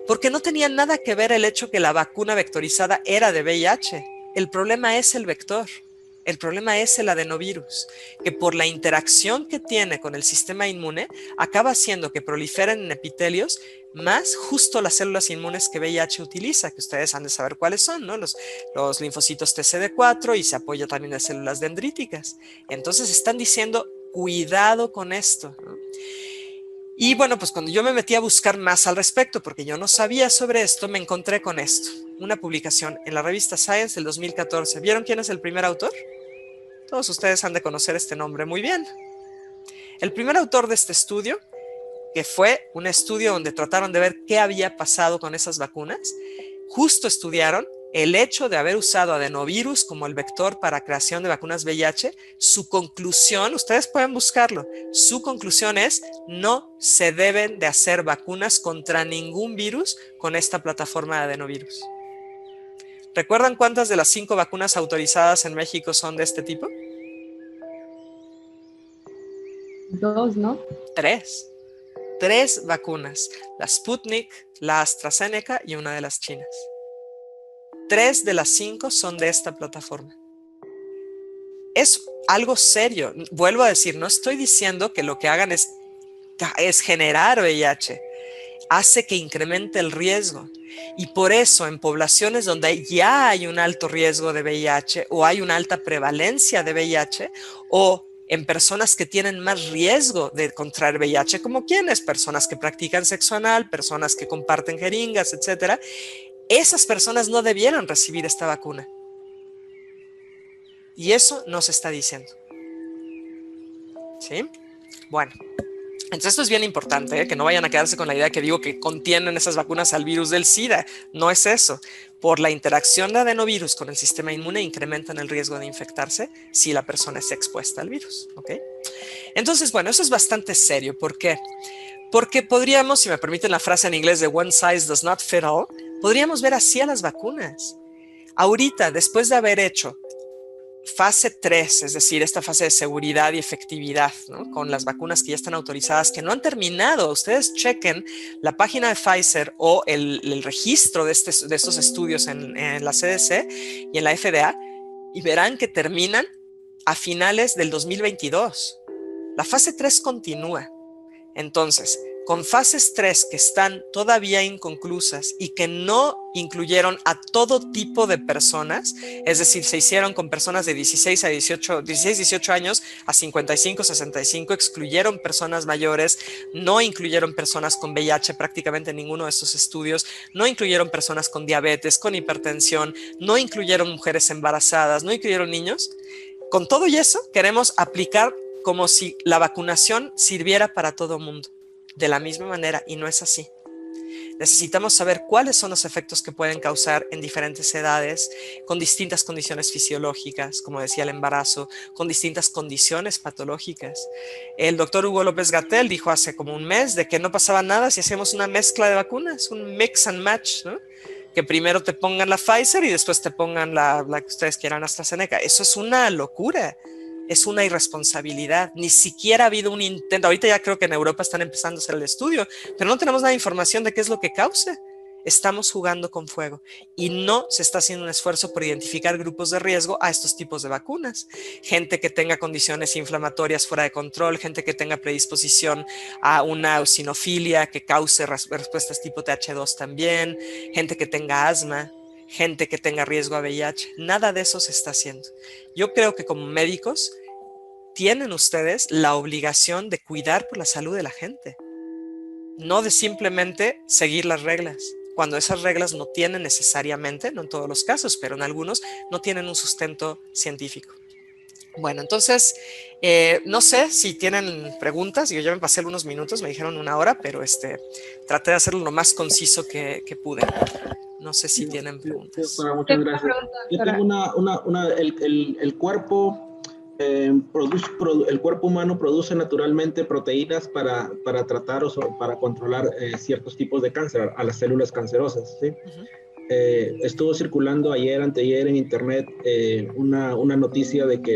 porque no tenía nada que ver el hecho que la vacuna vectorizada era de VIH. El problema es el vector. El problema es el adenovirus, que por la interacción que tiene con el sistema inmune, acaba haciendo que proliferen en epitelios más justo las células inmunes que VIH utiliza, que ustedes han de saber cuáles son, ¿no? Los linfocitos TCD4 y se apoya también en células dendríticas. Entonces están diciendo, cuidado con esto, ¿no? Y bueno, pues cuando yo me metí a buscar más al respecto, porque yo no sabía sobre esto, me encontré con esto. Una publicación en la revista Science del 2014. ¿Vieron quién es el primer autor? Todos ustedes han de conocer este nombre muy bien. El primer autor de este estudio, que fue un estudio donde trataron de ver qué había pasado con esas vacunas, justo estudiaron el hecho de haber usado adenovirus como el vector para creación de vacunas VIH. Su conclusión, ustedes pueden buscarlo, su conclusión es: no se deben de hacer vacunas contra ningún virus con esta plataforma de adenovirus. ¿Recuerdan cuántas de las 5 vacunas autorizadas en México son de este tipo? 2, ¿no? 3. 3 vacunas, la Sputnik, la AstraZeneca y una de las chinas. 3 de las 5 son de esta plataforma. Es algo serio. Vuelvo a decir, no estoy diciendo que lo que hagan es generar VIH. Hace que incremente el riesgo. Y por eso en poblaciones donde ya hay un alto riesgo de VIH o hay una alta prevalencia de VIH, o en personas que tienen más riesgo de contraer VIH, como quienes, personas que practican sexo anal, personas que comparten jeringas, etcétera, esas personas no debieran recibir esta vacuna. Y eso no se está diciendo. ¿Sí? Bueno, entonces esto es bien importante, que no vayan a quedarse con la idea que digo que contienen esas vacunas al virus del SIDA. No es eso. Por la interacción de adenovirus con el sistema inmune incrementan el riesgo de infectarse si la persona está expuesta al virus. ¿Ok? Entonces, bueno, eso es bastante serio. ¿Por qué? Porque podríamos, si me permiten la frase en inglés de one size does not fit all, podríamos ver así a las vacunas. Ahorita, después de haber hecho fase 3, es decir, esta fase de seguridad y efectividad, ¿no?, con las vacunas que ya están autorizadas, que no han terminado. Ustedes chequen la página de Pfizer o el registro de estos estudios en la CDC y en la FDA y verán que terminan a finales del 2022. La fase 3 continúa. Entonces, con fases 3 que están todavía inconclusas y que no incluyeron a todo tipo de personas, es decir, se hicieron con personas de 16 a 18 años a 55, 65, excluyeron personas mayores, no incluyeron personas con VIH, prácticamente ninguno de estos estudios, no incluyeron personas con diabetes, con hipertensión, no incluyeron mujeres embarazadas, no incluyeron niños. Con todo y eso, queremos aplicar como si la vacunación sirviera para todo mundo. De la misma manera, y no es así. Necesitamos saber cuáles son los efectos que pueden causar en diferentes edades, con distintas condiciones fisiológicas, como decía el embarazo, con distintas condiciones patológicas. El doctor Hugo López-Gatell dijo hace como un mes de que no pasaba nada si hacíamos una mezcla de vacunas, un mix and match, ¿no? Que primero te pongan la Pfizer y después te pongan la que ustedes quieran, AstraZeneca. Eso es una locura. Es una irresponsabilidad. Ni siquiera ha habido un intento. Ahorita ya creo que en Europa están empezando a hacer el estudio, pero no tenemos nada de información de qué es lo que causa. Estamos jugando con fuego y no se está haciendo un esfuerzo por identificar grupos de riesgo a estos tipos de vacunas. Gente que tenga condiciones inflamatorias fuera de control, gente que tenga predisposición a una eosinofilia que cause respuestas tipo TH2 también, gente que tenga asma, gente que tenga riesgo a VIH. Nada de eso se está haciendo. Yo creo que como médicos tienen ustedes la obligación de cuidar por la salud de la gente, no de simplemente seguir las reglas, cuando esas reglas no tienen necesariamente, no en todos los casos, pero en algunos, no tienen un sustento científico. Bueno, entonces, no sé si tienen preguntas. Yo ya me pasé algunos minutos, me dijeron 1 hora, pero traté de hacerlo lo más conciso que pude. No sé si tienen preguntas. Muchas gracias. Yo tengo el cuerpo... el cuerpo humano produce naturalmente proteínas para tratar o para controlar ciertos tipos de cáncer, a las células cancerosas, ¿sí? Estuvo circulando anteayer en internet una noticia de que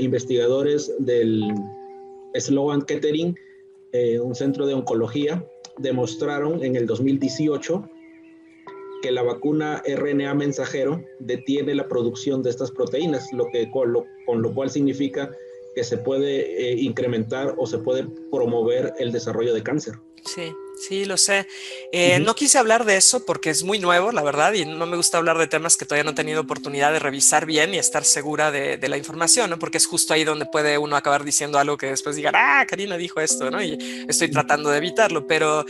investigadores del Sloan Kettering, un centro de oncología, demostraron en el 2018 que la vacuna RNA mensajero detiene la producción de estas proteínas, con lo cual significa que se puede incrementar o se puede promover el desarrollo de cáncer. Sí, Sí, lo sé. No quise hablar de eso porque es muy nuevo, la verdad, y no me gusta hablar de temas que todavía no he tenido oportunidad de revisar bien y estar segura de la información, ¿no? Porque es justo ahí donde puede uno acabar diciendo algo que después digan, ah, Karina dijo esto, ¿no? Y estoy tratando de evitarlo, pero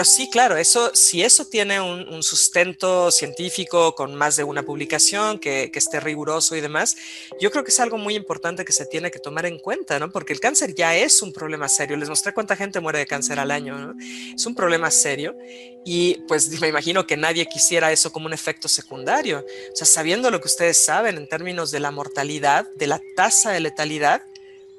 sí, claro, si eso tiene un sustento científico con más de una publicación que esté riguroso y demás, yo creo que es algo muy importante que se tiene que tomar en cuenta, ¿no? Porque el cáncer ya es un problema serio. Les mostré cuánta gente muere de cáncer al año, ¿no? Es un problema serio y pues me imagino que nadie quisiera eso como un efecto secundario. O sea, sabiendo lo que ustedes saben en términos de la mortalidad, de la tasa de letalidad,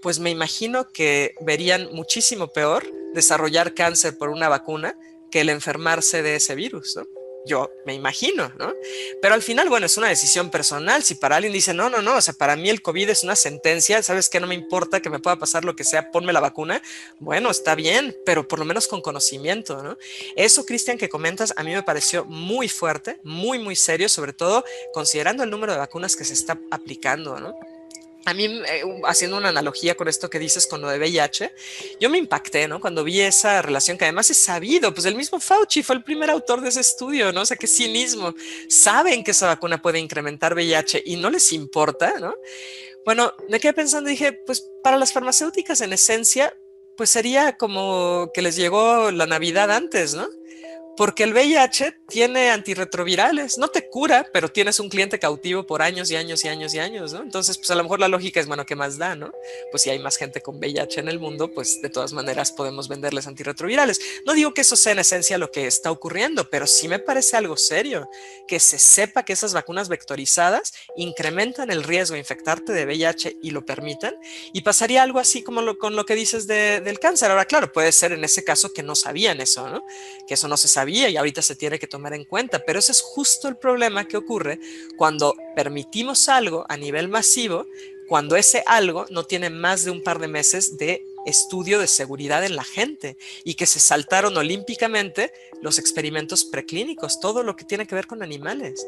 pues me imagino que verían muchísimo peor desarrollar cáncer por una vacuna que el enfermarse de ese virus, ¿no? Yo me imagino, ¿no? Pero al final, bueno, es una decisión personal. Si para alguien dice, no, o sea, para mí el COVID es una sentencia, ¿sabes qué? No me importa que me pueda pasar lo que sea, ponme la vacuna. Bueno, está bien, pero por lo menos con conocimiento, ¿no? Eso, Cristian, que comentas, a mí me pareció muy fuerte, muy, muy serio, sobre todo considerando el número de vacunas que se está aplicando, ¿no? A mí, haciendo una analogía con esto que dices con lo de VIH, yo me impacté, ¿no? Cuando vi esa relación que además es sabido, pues el mismo Fauci fue el primer autor de ese estudio, ¿no? O sea, qué cinismo. Saben que esa vacuna puede incrementar VIH y no les importa, ¿no? Bueno, me quedé pensando y dije, pues para las farmacéuticas en esencia, pues sería como que les llegó la Navidad antes, ¿no? Porque el VIH tiene antirretrovirales, no te cura, pero tienes un cliente cautivo por años y años y años y años, ¿no? Entonces, pues a lo mejor la lógica es, bueno, ¿qué más da, no? Pues si hay más gente con VIH en el mundo, pues de todas maneras podemos venderles antirretrovirales. No digo que eso sea en esencia lo que está ocurriendo, pero sí me parece algo serio, que se sepa que esas vacunas vectorizadas incrementan el riesgo de infectarte de VIH y lo permitan, y pasaría algo así como con lo que dices del cáncer. Ahora, claro, puede ser en ese caso que no sabían eso, ¿no? Que eso no se sabía y ahorita se tiene que tomar en cuenta, pero ese es justo el problema que ocurre cuando permitimos algo a nivel masivo, cuando ese algo no tiene más de un par de meses de estudio de seguridad en la gente y que se saltaron olímpicamente los experimentos preclínicos, todo lo que tiene que ver con animales.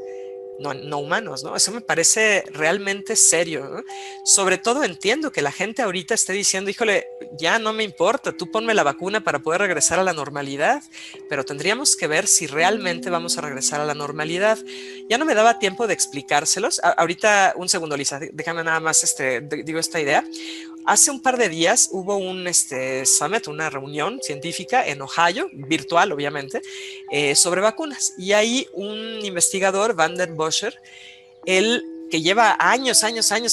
No humanos, ¿no? Eso me parece realmente serio, ¿no? Sobre todo entiendo que la gente ahorita esté diciendo, híjole, ya no me importa, tú ponme la vacuna para poder regresar a la normalidad, pero tendríamos que ver si realmente vamos a regresar a la normalidad. Ya no me daba tiempo de explicárselos. Ahorita, un segundo, Lisa, déjame nada más, digo esta idea. Hace un par de días hubo un summit, una reunión científica en Ohio, virtual obviamente, sobre vacunas. Y ahí un investigador, Van der Boscher, él que lleva años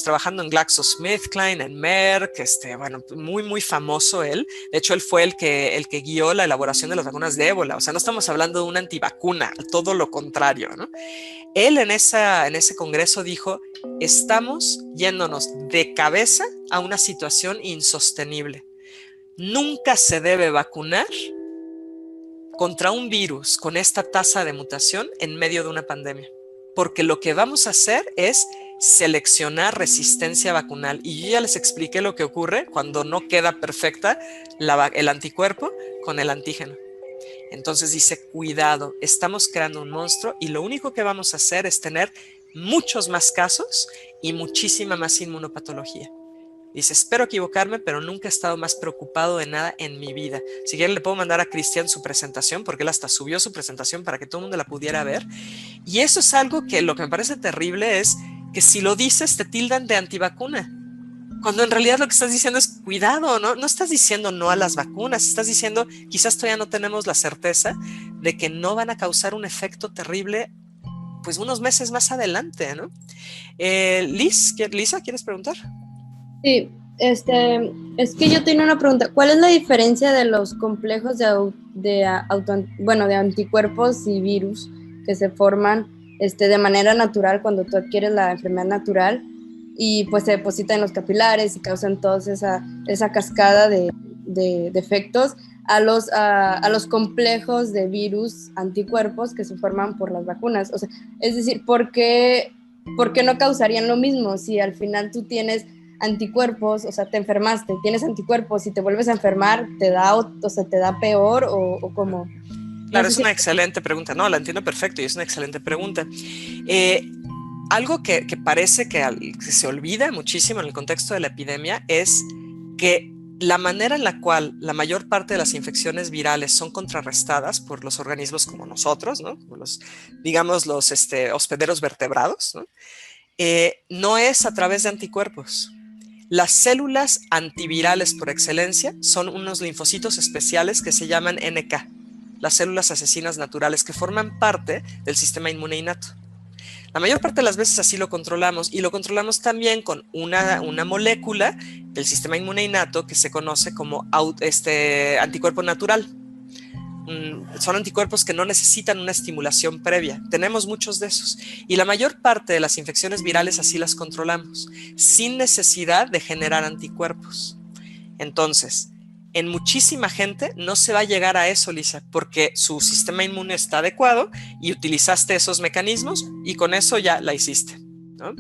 trabajando en GlaxoSmithKline, en Merck, bueno, muy, muy famoso él. De hecho, él fue el que guió la elaboración de las vacunas de ébola. O sea, no estamos hablando de una antivacuna, todo lo contrario, ¿no? Él en ese congreso dijo, estamos yéndonos de cabeza a una situación insostenible. Nunca se debe vacunar contra un virus con esta tasa de mutación en medio de una pandemia, porque lo que vamos a hacer es seleccionar resistencia vacunal. Y yo ya les expliqué lo que ocurre cuando no queda perfecta el anticuerpo con el antígeno. Entonces dice, cuidado, estamos creando un monstruo y lo único que vamos a hacer es tener muchos más casos y muchísima más inmunopatología. Dice, espero equivocarme, pero nunca he estado más preocupado de nada en mi vida. Si quieren le puedo mandar a Cristian su presentación, porque él hasta subió su presentación para que todo el mundo la pudiera ver. Y eso es algo que lo que me parece terrible es que si lo dices te tildan de antivacuna. Cuando en realidad lo que estás diciendo es cuidado, ¿no? No estás diciendo no a las vacunas, estás diciendo quizás todavía no tenemos la certeza de que no van a causar un efecto terrible pues unos meses más adelante, ¿no? Lisa, ¿quieres preguntar? Sí, es que yo tengo una pregunta. ¿Cuál es la diferencia de los complejos de anticuerpos y virus que se forman de manera natural cuando tú adquieres la enfermedad natural y pues se depositan en los capilares y causan toda esa cascada de efectos a los complejos de virus anticuerpos que se forman por las vacunas? O sea, es decir, ¿por qué no causarían lo mismo si al final tú tienes anticuerpos, o sea, te enfermaste, tienes anticuerpos y te vuelves a enfermar, te da peor o cómo? Claro, es una excelente pregunta. No, la entiendo perfecto y es una excelente pregunta. Algo que parece que se olvida muchísimo en el contexto de la epidemia es que la manera en la cual la mayor parte de las infecciones virales son contrarrestadas por los organismos como nosotros, ¿no? Como digamos, los hospederos vertebrados, ¿no? No es a través de anticuerpos. Las células antivirales por excelencia son unos linfocitos especiales que se llaman NK, las células asesinas naturales, que forman parte del sistema inmune innato. La mayor parte de las veces así lo controlamos, y lo controlamos también con una molécula del sistema inmune innato que se conoce como anticuerpo natural. Son anticuerpos que no necesitan una estimulación previa. Tenemos muchos de esos. Y la mayor parte de las infecciones virales así las controlamos, sin necesidad de generar anticuerpos. Entonces, en muchísima gente no se va a llegar a eso, Lisa, porque su sistema inmune está adecuado y utilizaste esos mecanismos y con eso ya la hiciste, ¿no?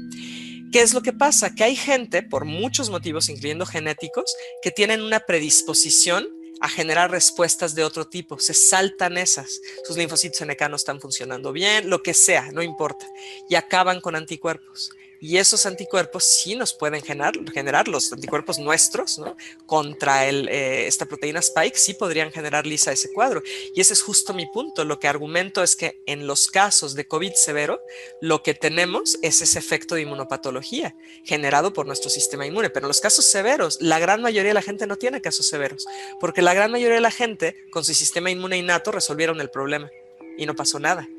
¿Qué es lo que pasa? Que hay gente, por muchos motivos, incluyendo genéticos, que tienen una predisposición a generar respuestas de otro tipo. Se saltan esas. Sus linfocitos NK no están funcionando bien, lo que sea, no importa. Y acaban con anticuerpos. Y esos anticuerpos sí nos pueden generar los anticuerpos nuestros, ¿no? Contra esta proteína Spike, sí podrían generar, Lisa, ese cuadro. Y ese es justo mi punto. Lo que argumento es que en los casos de COVID severo, lo que tenemos es ese efecto de inmunopatología generado por nuestro sistema inmune. Pero en los casos severos, la gran mayoría de la gente no tiene casos severos, porque la gran mayoría de la gente con su sistema inmune innato resolvieron el problema y no pasó nada.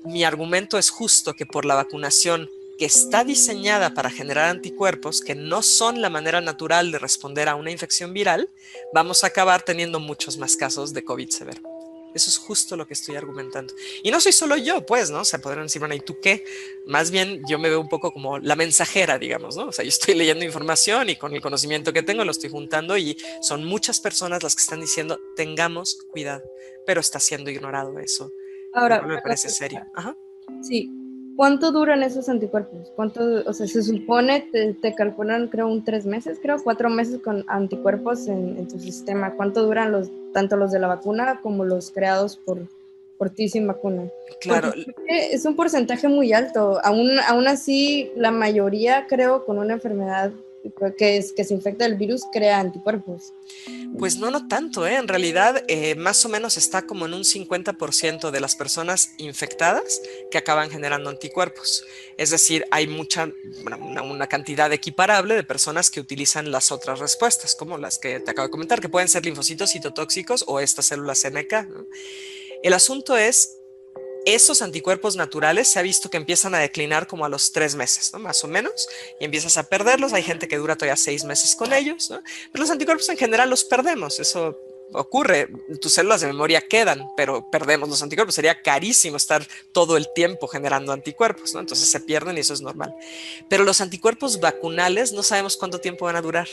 Mi argumento es justo que por la vacunación, que está diseñada para generar anticuerpos que no son la manera natural de responder a una infección viral, vamos a acabar teniendo muchos más casos de COVID severo. Eso es justo lo que estoy argumentando. Y no soy solo yo, pues, ¿no? O sea, podrán decir, bueno, ¿y tú qué? Más bien yo me veo un poco como la mensajera, digamos, ¿no? O sea, yo estoy leyendo información y con el conocimiento que tengo lo estoy juntando y son muchas personas las que están diciendo, tengamos cuidado, pero está siendo ignorado eso. Ahora, me parece serio. Ajá. Sí. ¿Cuánto duran esos anticuerpos? O sea, se supone, te calculan, creo, 3 meses, 4 meses con anticuerpos en tu sistema. ¿Cuánto duran tanto los de la vacuna como los creados por ti sin vacuna? Claro. Porque es un porcentaje muy alto. Aún así, la mayoría, creo, con una enfermedad que se infecta del virus, crea anticuerpos. Pues no tanto, ¿eh? En realidad, más o menos está como en un 50% de las personas infectadas que acaban generando anticuerpos. Es decir, hay una cantidad equiparable de personas que utilizan las otras respuestas, como las que te acabo de comentar, que pueden ser linfocitos citotóxicos o estas células NK, ¿no? El asunto es, esos anticuerpos naturales se ha visto que empiezan a declinar como a los 3 meses, ¿no? Más o menos, y empiezas a perderlos. Hay gente que dura todavía 6 meses con ellos, ¿no? Pero los anticuerpos en general los perdemos, eso ocurre. Tus células de memoria quedan, pero perdemos los anticuerpos. Sería carísimo estar todo el tiempo generando anticuerpos, ¿no? Entonces se pierden y eso es normal. Pero los anticuerpos vacunales no sabemos cuánto tiempo van a durar,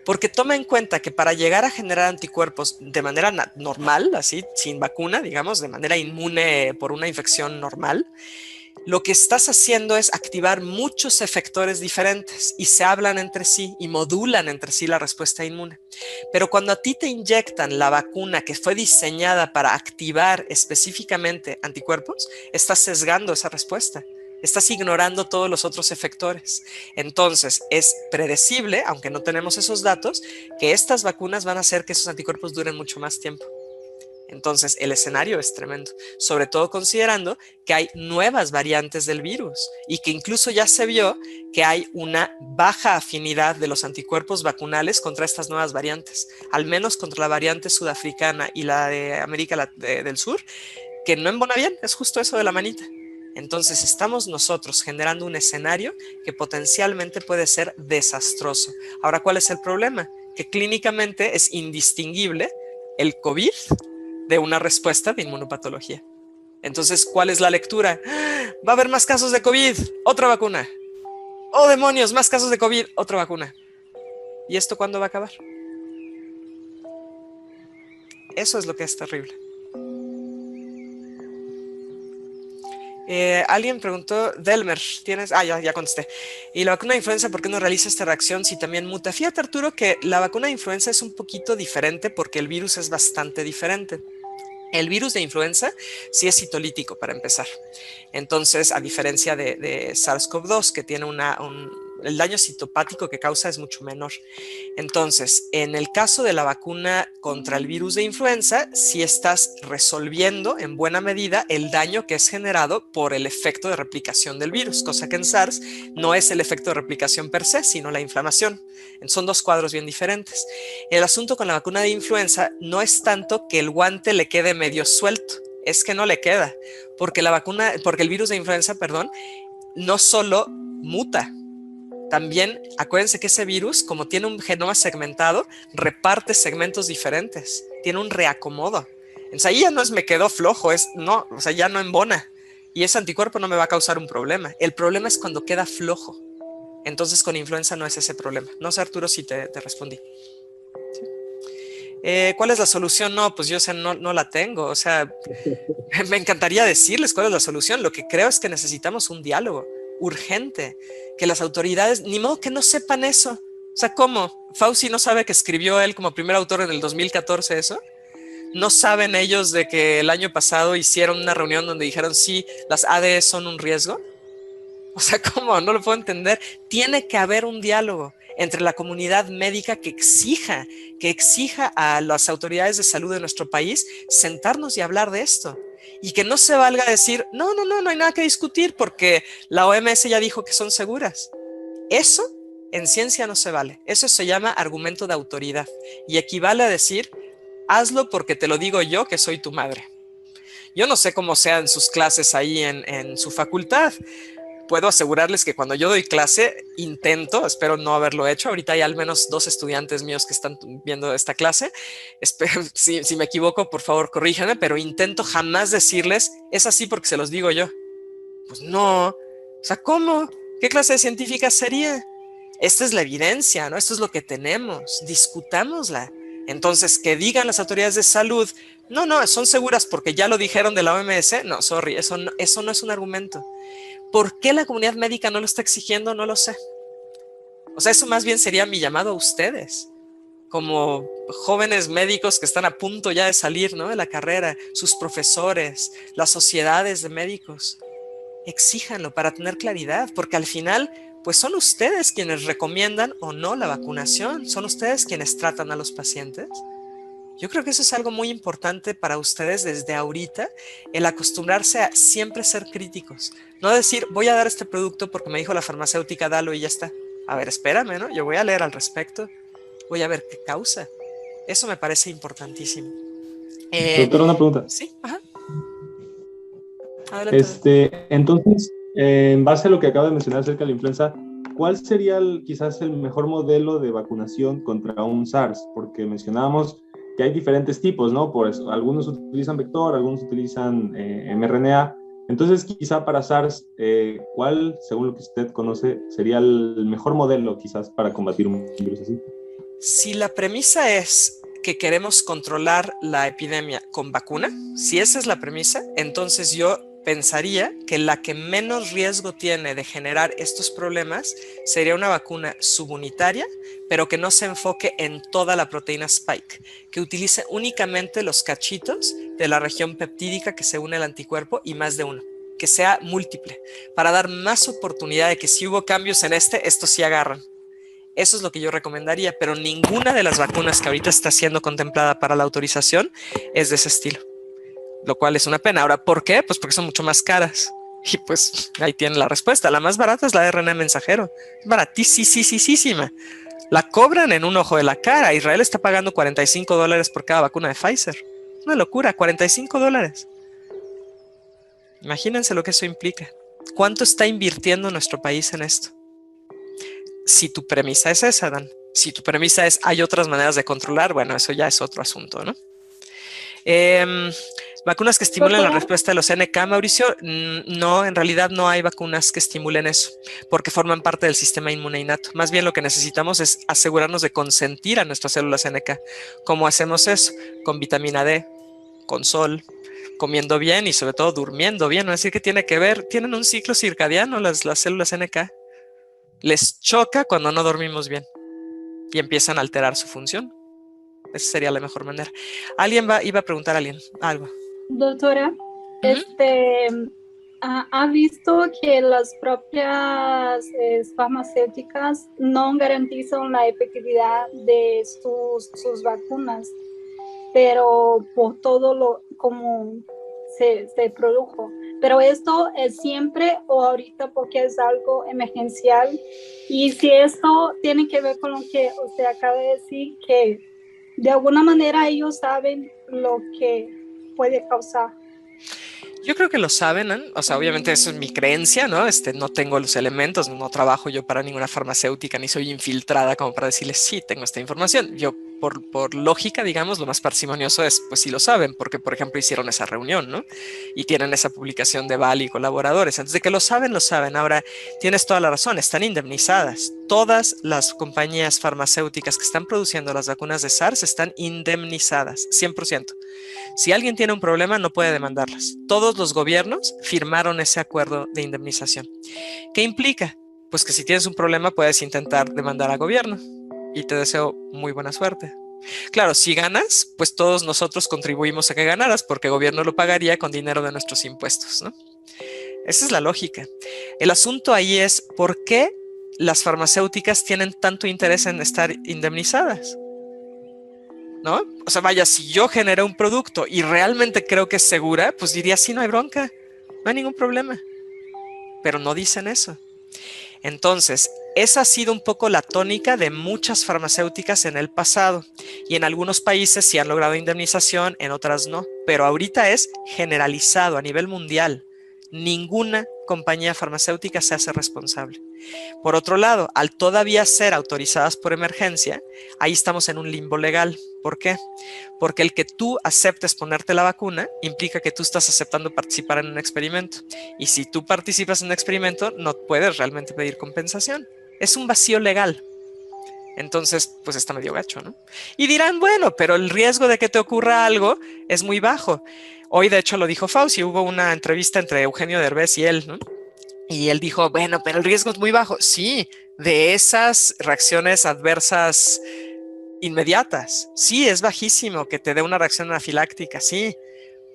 porque toma en cuenta que para llegar a generar anticuerpos de manera normal, así, sin vacuna, digamos, de manera inmune por una infección normal, lo que estás haciendo es activar muchos efectores diferentes y se hablan entre sí y modulan entre sí la respuesta inmune. Pero cuando a ti te inyectan la vacuna que fue diseñada para activar específicamente anticuerpos, estás sesgando esa respuesta. Estás ignorando todos los otros efectores. Entonces, es predecible, aunque no tenemos esos datos, que estas vacunas van a hacer que esos anticuerpos duren mucho más tiempo. Entonces, el escenario es tremendo, sobre todo considerando que hay nuevas variantes del virus y que incluso ya se vio que hay una baja afinidad de los anticuerpos vacunales contra estas nuevas variantes, al menos contra la variante sudafricana y la de América del Sur, que no embona bien, es justo eso de la manita. Entonces, estamos nosotros generando un escenario que potencialmente puede ser desastroso. Ahora, ¿cuál es el problema? Que clínicamente es indistinguible el COVID de una respuesta de inmunopatología. Entonces, ¿cuál es la lectura? Va a haber más casos de COVID, otra vacuna. ¡Oh, demonios! Más casos de COVID, otra vacuna. ¿Y esto cuándo va a acabar? Eso es lo que es terrible. Alguien preguntó, Delmer, ¿tienes? Ya contesté. ¿Y la vacuna de influenza por qué no realiza esta reacción si también muta? Fíjate, Arturo, que la vacuna de influenza es un poquito diferente porque el virus es bastante diferente. El virus de influenza sí es citolítico para empezar. Entonces, a diferencia de SARS-CoV-2, que tiene el daño citopático que causa es mucho menor. Entonces, en el caso de la vacuna contra el virus de influenza, sí estás resolviendo en buena medida el daño que es generado por el efecto de replicación del virus, cosa que en SARS no es el efecto de replicación per se, sino la inflamación. Son dos cuadros bien diferentes. El asunto con la vacuna de influenza no es tanto que el guante le quede medio suelto, es que no le queda, porque el virus de influenza, no solo muta, también acuérdense que ese virus, como tiene un genoma segmentado, reparte segmentos diferentes, tiene un reacomodo. Entonces ahí ya no es me quedó flojo, ya no embona. Y ese anticuerpo no me va a causar un problema. El problema es cuando queda flojo. Entonces con influenza no es ese problema. No sé, Arturo, si te respondí. ¿Sí? ¿Cuál es la solución? No, pues yo no la tengo. O sea, me encantaría decirles cuál es la solución. Lo que creo es que necesitamos un diálogo urgente, que las autoridades, ni modo que no sepan eso. O sea, ¿cómo? Fauci no sabe que escribió él como primer autor en el 2014 eso. ¿No saben ellos de que el año pasado hicieron una reunión donde dijeron sí, las ADE son un riesgo? O sea, ¿cómo? No lo puedo entender. Tiene que haber un diálogo entre la comunidad médica que exija a las autoridades de salud de nuestro país sentarnos y hablar de esto. Y que no se valga decir, no hay nada que discutir porque la OMS ya dijo que son seguras. Eso en ciencia no se vale. Eso se llama argumento de autoridad y equivale a decir, hazlo porque te lo digo yo que soy tu madre. Yo no sé cómo sean sus clases ahí en su facultad. Puedo asegurarles que cuando yo doy clase, espero no haberlo hecho. Ahorita hay al menos 2 estudiantes míos que están viendo esta clase. Espero, si me equivoco, por favor, corríjanme, pero intento jamás decirles, es así porque se los digo yo. Pues no. O sea, ¿cómo? ¿Qué clase de científica sería? Esta es la evidencia, ¿no? Esto es lo que tenemos. Discutámosla. Entonces, que digan las autoridades de salud, no, son seguras porque ya lo dijeron de la OMS. No, sorry, eso no es un argumento. ¿Por qué la comunidad médica no lo está exigiendo? No lo sé. O sea, eso más bien sería mi llamado a ustedes, como jóvenes médicos que están a punto ya de salir, ¿no?, de la carrera, sus profesores, las sociedades de médicos. Exíjanlo para tener claridad, porque al final, pues son ustedes quienes recomiendan o no la vacunación, son ustedes quienes tratan a los pacientes. Yo creo que eso es algo muy importante para ustedes desde ahorita, el acostumbrarse a siempre ser críticos. No decir, voy a dar este producto porque me dijo la farmacéutica, dalo y ya está. A ver, espérame, ¿no? Yo voy a leer al respecto, voy a ver qué causa. Eso me parece importantísimo. Doctor, una pregunta. Sí, ajá. Adelante. Entonces, en base a lo que acaba de mencionar acerca de la influenza, ¿cuál sería quizás el mejor modelo de vacunación contra un SARS? Porque mencionábamos que hay diferentes tipos, ¿no? Por eso, algunos utilizan vector, algunos utilizan mRNA. Entonces, quizá para SARS, ¿cuál, según lo que usted conoce, sería el mejor modelo quizás para combatir un virus así? Si la premisa es que queremos controlar la epidemia con vacuna, si esa es la premisa, entonces yo pensaría que la que menos riesgo tiene de generar estos problemas sería una vacuna subunitaria, pero que no se enfoque en toda la proteína spike, que utilice únicamente los cachitos de la región peptídica que se une al anticuerpo y más de uno, que sea múltiple, para dar más oportunidad de que si hubo cambios en estos sí agarran. Eso es lo que yo recomendaría, pero ninguna de las vacunas que ahorita está siendo contemplada para la autorización es de ese estilo, lo cual es una pena. Ahora, ¿por qué? Pues porque son mucho más caras. Y pues ahí tienen la respuesta. La más barata es la de RNA mensajero. Es baratísima. La cobran en un ojo de la cara. Israel está pagando $45 por cada vacuna de Pfizer. Es una locura, $45. Imagínense lo que eso implica. ¿Cuánto está invirtiendo nuestro país en esto? Si tu premisa es esa, Dan. Si tu premisa es hay otras maneras de controlar, bueno, eso ya es otro asunto, ¿no? Vacunas que estimulen la respuesta de los NK, Mauricio. No, en realidad no hay vacunas que estimulen eso, porque forman parte del sistema inmune innato. Más bien lo que necesitamos es asegurarnos de consentir a nuestras células NK. ¿Cómo hacemos eso? Con vitamina D, con sol, comiendo bien y sobre todo durmiendo bien. Es decir, que tiene que ver, tienen un ciclo circadiano las células NK. Les choca cuando no dormimos bien y empiezan a alterar su función. Esa sería la mejor manera. Iba a preguntar a alguien algo. Doctora, ha visto que las propias farmacéuticas no garantizan la efectividad de sus vacunas, pero por todo lo como se produjo. Pero esto es siempre o ahorita porque es algo emergencial. Y si esto tiene que ver con lo que usted acaba de decir, que de alguna manera ellos saben lo que puede causar. Yo creo que lo saben, ¿no? O sea, obviamente eso es mi creencia, ¿no? No tengo los elementos, no trabajo yo para ninguna farmacéutica, ni soy infiltrada como para decirles, sí, tengo esta información. Yo, por lógica, digamos, lo más parsimonioso es, pues sí lo saben, porque, por ejemplo, hicieron esa reunión, ¿no? Y tienen esa publicación de Vali y colaboradores. Antes de que lo saben, lo saben. Ahora, tienes toda la razón, están indemnizadas. Todas las compañías farmacéuticas que están produciendo las vacunas de SARS están indemnizadas, 100%. Si alguien tiene un problema, no puede demandarlas. Todos los gobiernos firmaron ese acuerdo de indemnización. ¿Qué implica? Pues que si tienes un problema, puedes intentar demandar al gobierno. Y te deseo muy buena suerte. Claro, si ganas, pues todos nosotros contribuimos a que ganaras, porque el gobierno lo pagaría con dinero de nuestros impuestos, ¿no? Esa es la lógica. El asunto ahí es, ¿por qué las farmacéuticas tienen tanto interés en estar indemnizadas? ¿No? O sea, vaya, si yo generé un producto y realmente creo que es segura, pues diría, sí, no hay bronca, no hay ningún problema. Pero no dicen eso. Entonces, esa ha sido un poco la tónica de muchas farmacéuticas en el pasado. Y en algunos países sí han logrado indemnización, en otras no. Pero ahorita es generalizado a nivel mundial. Ninguna compañía farmacéutica se hace responsable. Por otro lado, al todavía ser autorizadas por emergencia, ahí estamos en un limbo legal. ¿Por qué? Porque el que tú aceptes ponerte la vacuna implica que tú estás aceptando participar en un experimento. Y si tú participas en un experimento, no puedes realmente pedir compensación. Es un vacío legal. Entonces, pues está medio gacho, ¿no? Y dirán, bueno, pero el riesgo de que te ocurra algo es muy bajo. Hoy, de hecho, lo dijo Fauci. Hubo una entrevista entre Eugenio Derbez y él, ¿no? Y él dijo, bueno, pero el riesgo es muy bajo. Sí, de esas reacciones adversas inmediatas. Sí, es bajísimo que te dé una reacción anafiláctica, sí.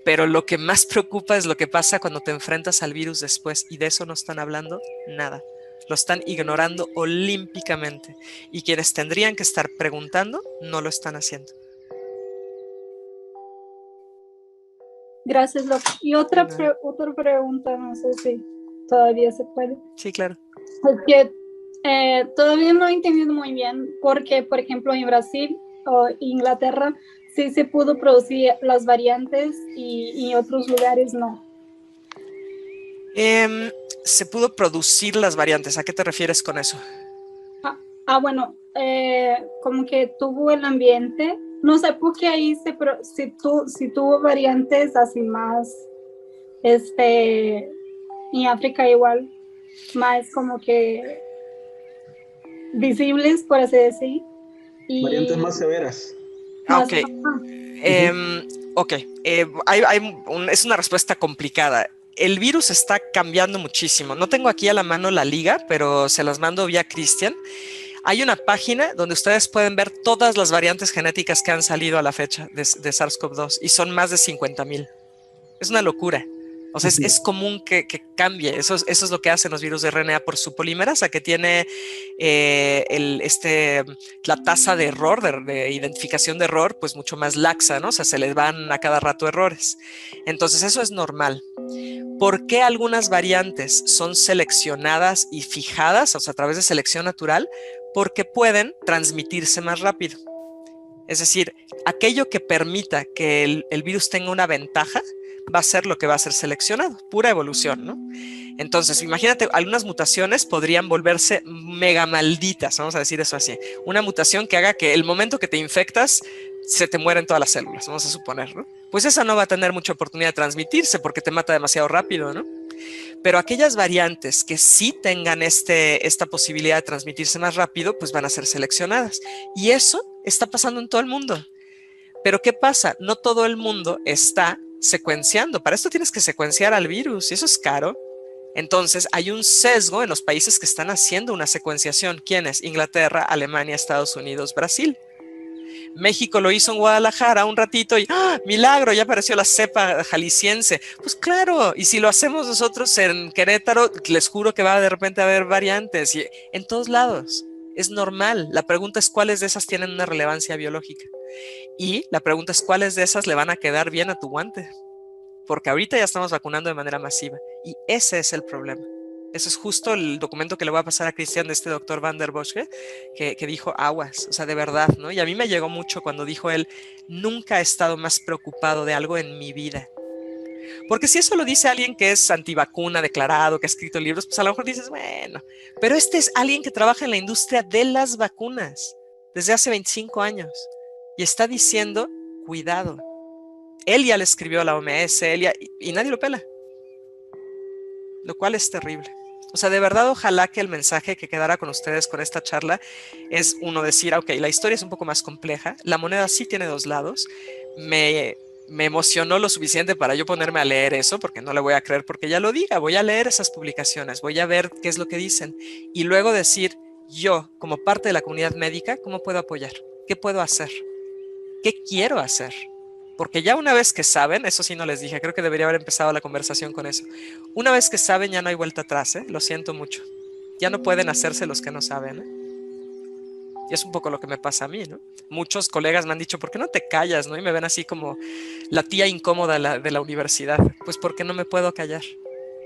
Pero lo que más preocupa es lo que pasa cuando te enfrentas al virus después. Y de eso no están hablando nada. Lo están ignorando olímpicamente. Y quienes tendrían que estar preguntando, no lo están haciendo. Gracias, Doc. Y otra pregunta, no sé si todavía se puede. Sí, claro. Es que todavía no he entendido muy bien porque, por ejemplo, en Brasil o Inglaterra sí se pudo producir las variantes y en otros lugares no. Se pudo producir las variantes. ¿A qué te refieres con eso? Bueno, como que tuvo el ambiente. No sé por qué ahí si tuvo variantes así más, en África igual, más como que visibles, por así decir. Y Variantes más severas. Ok. Es una respuesta complicada. El virus está cambiando muchísimo. No tengo aquí a la mano la liga, pero se las mando vía Cristian. Hay una página donde ustedes pueden ver todas las variantes genéticas que han salido a la fecha de SARS-CoV-2 y son más de 50,000. Es una locura. O sea, es común que cambie. Eso es lo que hacen los virus de RNA por su polimerasa, que tiene la tasa de error, de identificación de error, pues mucho más laxa, ¿no? O sea, se les van a cada rato errores. Entonces, eso es normal. ¿Por qué algunas variantes son seleccionadas y fijadas, o sea, a través de selección natural? Porque pueden transmitirse más rápido. Es decir, aquello que permita que el virus tenga una ventaja va a ser lo que va a ser seleccionado, pura evolución, ¿no? Entonces, imagínate, algunas mutaciones podrían volverse mega malditas, vamos a decir eso así. Una mutación que haga que el momento que te infectas, se te mueren todas las células, vamos a suponer, ¿no? Pues esa no va a tener mucha oportunidad de transmitirse porque te mata demasiado rápido, ¿no? Pero aquellas variantes que sí tengan esta posibilidad de transmitirse más rápido, pues van a ser seleccionadas. Y eso está pasando en todo el mundo. Pero ¿qué pasa? No todo el mundo está secuenciando. Para esto tienes que secuenciar al virus y eso es caro. Entonces hay un sesgo en los países que están haciendo una secuenciación. ¿Quiénes? Inglaterra, Alemania, Estados Unidos, Brasil. México lo hizo en Guadalajara un ratito y ¡ah, milagro! Ya apareció la cepa jalisciense. Pues claro, y si lo hacemos nosotros en Querétaro, les juro que va de repente a haber variantes y en todos lados. Es normal. La pregunta es cuáles de esas tienen una relevancia biológica. Y la pregunta es cuáles de esas le van a quedar bien a tu guante. Porque ahorita ya estamos vacunando de manera masiva. Y ese es el problema. Ese es justo el documento que le voy a pasar a Cristian de este doctor Van der Boschke, que dijo aguas, o sea, de verdad, ¿no? Y a mí me llegó mucho cuando dijo él, nunca he estado más preocupado de algo en mi vida. Porque si eso lo dice alguien que es antivacuna declarado, que ha escrito libros, pues a lo mejor dices, bueno, pero este es alguien que trabaja en la industria de las vacunas desde hace 25 años y está diciendo, cuidado. Él ya le escribió a la OMS, y nadie lo pela. Lo cual es terrible. O sea, de verdad, ojalá que el mensaje que quedara con ustedes con esta charla es uno decir, ok, la historia es un poco más compleja, la moneda sí tiene dos lados, me emocionó lo suficiente para yo ponerme a leer eso, porque no le voy a creer porque ella lo diga, voy a leer esas publicaciones, voy a ver qué es lo que dicen, y luego decir, yo, como parte de la comunidad médica, ¿cómo puedo apoyar? ¿Qué puedo hacer? ¿Qué quiero hacer? Porque ya una vez que saben, eso sí no les dije, creo que debería haber empezado la conversación con eso. Una vez que saben ya no hay vuelta atrás, lo siento mucho. Ya no pueden hacerse los que no saben. Y es un poco lo que me pasa a mí, ¿no? Muchos colegas me han dicho, ¿por qué no te callas, no? Y me ven así como la tía incómoda de la universidad. Pues porque no me puedo callar.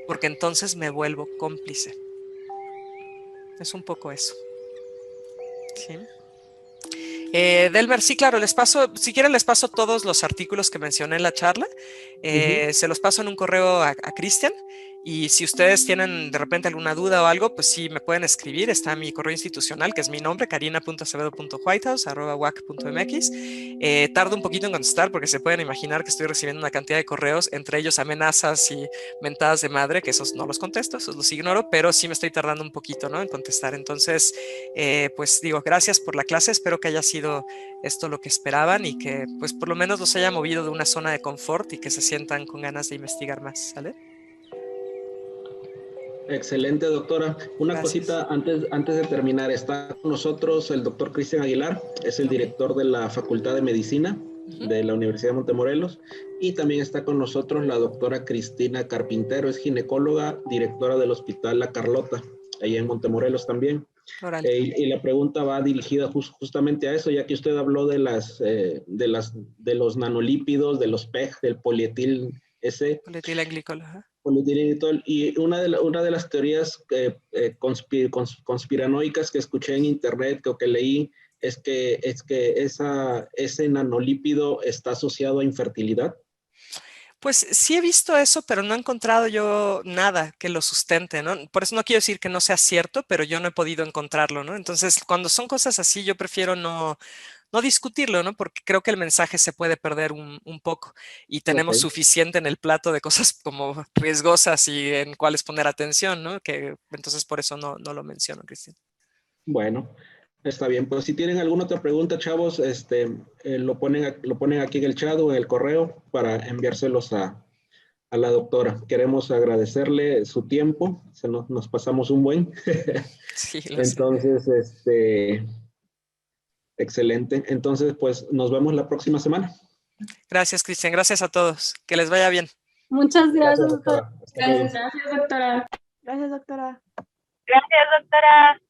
Porque entonces me vuelvo cómplice. Es un poco eso. ¿Sí? Delmer, sí, claro, les paso, si quieren les paso todos los artículos que mencioné en la charla, se los paso en un correo a Cristian, y si ustedes tienen de repente alguna duda o algo, pues sí me pueden escribir, está mi correo institucional, que es mi nombre, karina.acevedo.whitehouse@wac.mx. Tardo un poquito en contestar porque se pueden imaginar que estoy recibiendo una cantidad de correos, entre ellos amenazas y mentadas de madre, que esos no los contesto, esos los ignoro, pero sí me estoy tardando un poquito, ¿no?, en contestar. Entonces, pues digo, gracias por la clase, espero que haya sido esto lo que esperaban y que pues por lo menos los haya movido de una zona de confort y que se sientan con ganas de investigar más, ¿sale? Excelente, doctora. Una Gracias. cosita antes de terminar. Está con nosotros el doctor Cristian Aguilar, es el director de la Facultad de Medicina de la Universidad de Montemorelos, y también está con nosotros la doctora Cristina Carpintero, es ginecóloga, directora del Hospital La Carlota, allá en Montemorelos también. Y la pregunta va dirigida justamente a eso, ya que usted habló de los nanolípidos, de los PEG, del polietil S. Polietilenglicol. Polietilenglicol. Y una de las teorías conspiranoicas que escuché en internet, que leí, es que ese nanolípido está asociado a infertilidad. Pues sí he visto eso, pero no he encontrado yo nada que lo sustente, ¿no? Por eso no quiero decir que no sea cierto, pero yo no he podido encontrarlo, ¿no? Entonces, cuando son cosas así, yo prefiero no discutirlo, ¿no? Porque creo que el mensaje se puede perder un poco y tenemos suficiente en el plato de cosas como riesgosas y en cuáles poner atención, ¿no? Que entonces por eso no lo menciono, Cristian. Bueno, está bien. Pues si tienen alguna otra pregunta, chavos, lo ponen aquí en el chat o en el correo para enviárselos a la doctora. Queremos agradecerle su tiempo, nos pasamos un buen. Sí, entonces, excelente. Entonces, pues nos vemos la próxima semana. Gracias, Cristian. Gracias a todos. Que les vaya bien. Muchas gracias, doctora. Gracias, doctora. Gracias, doctora. Gracias, doctora.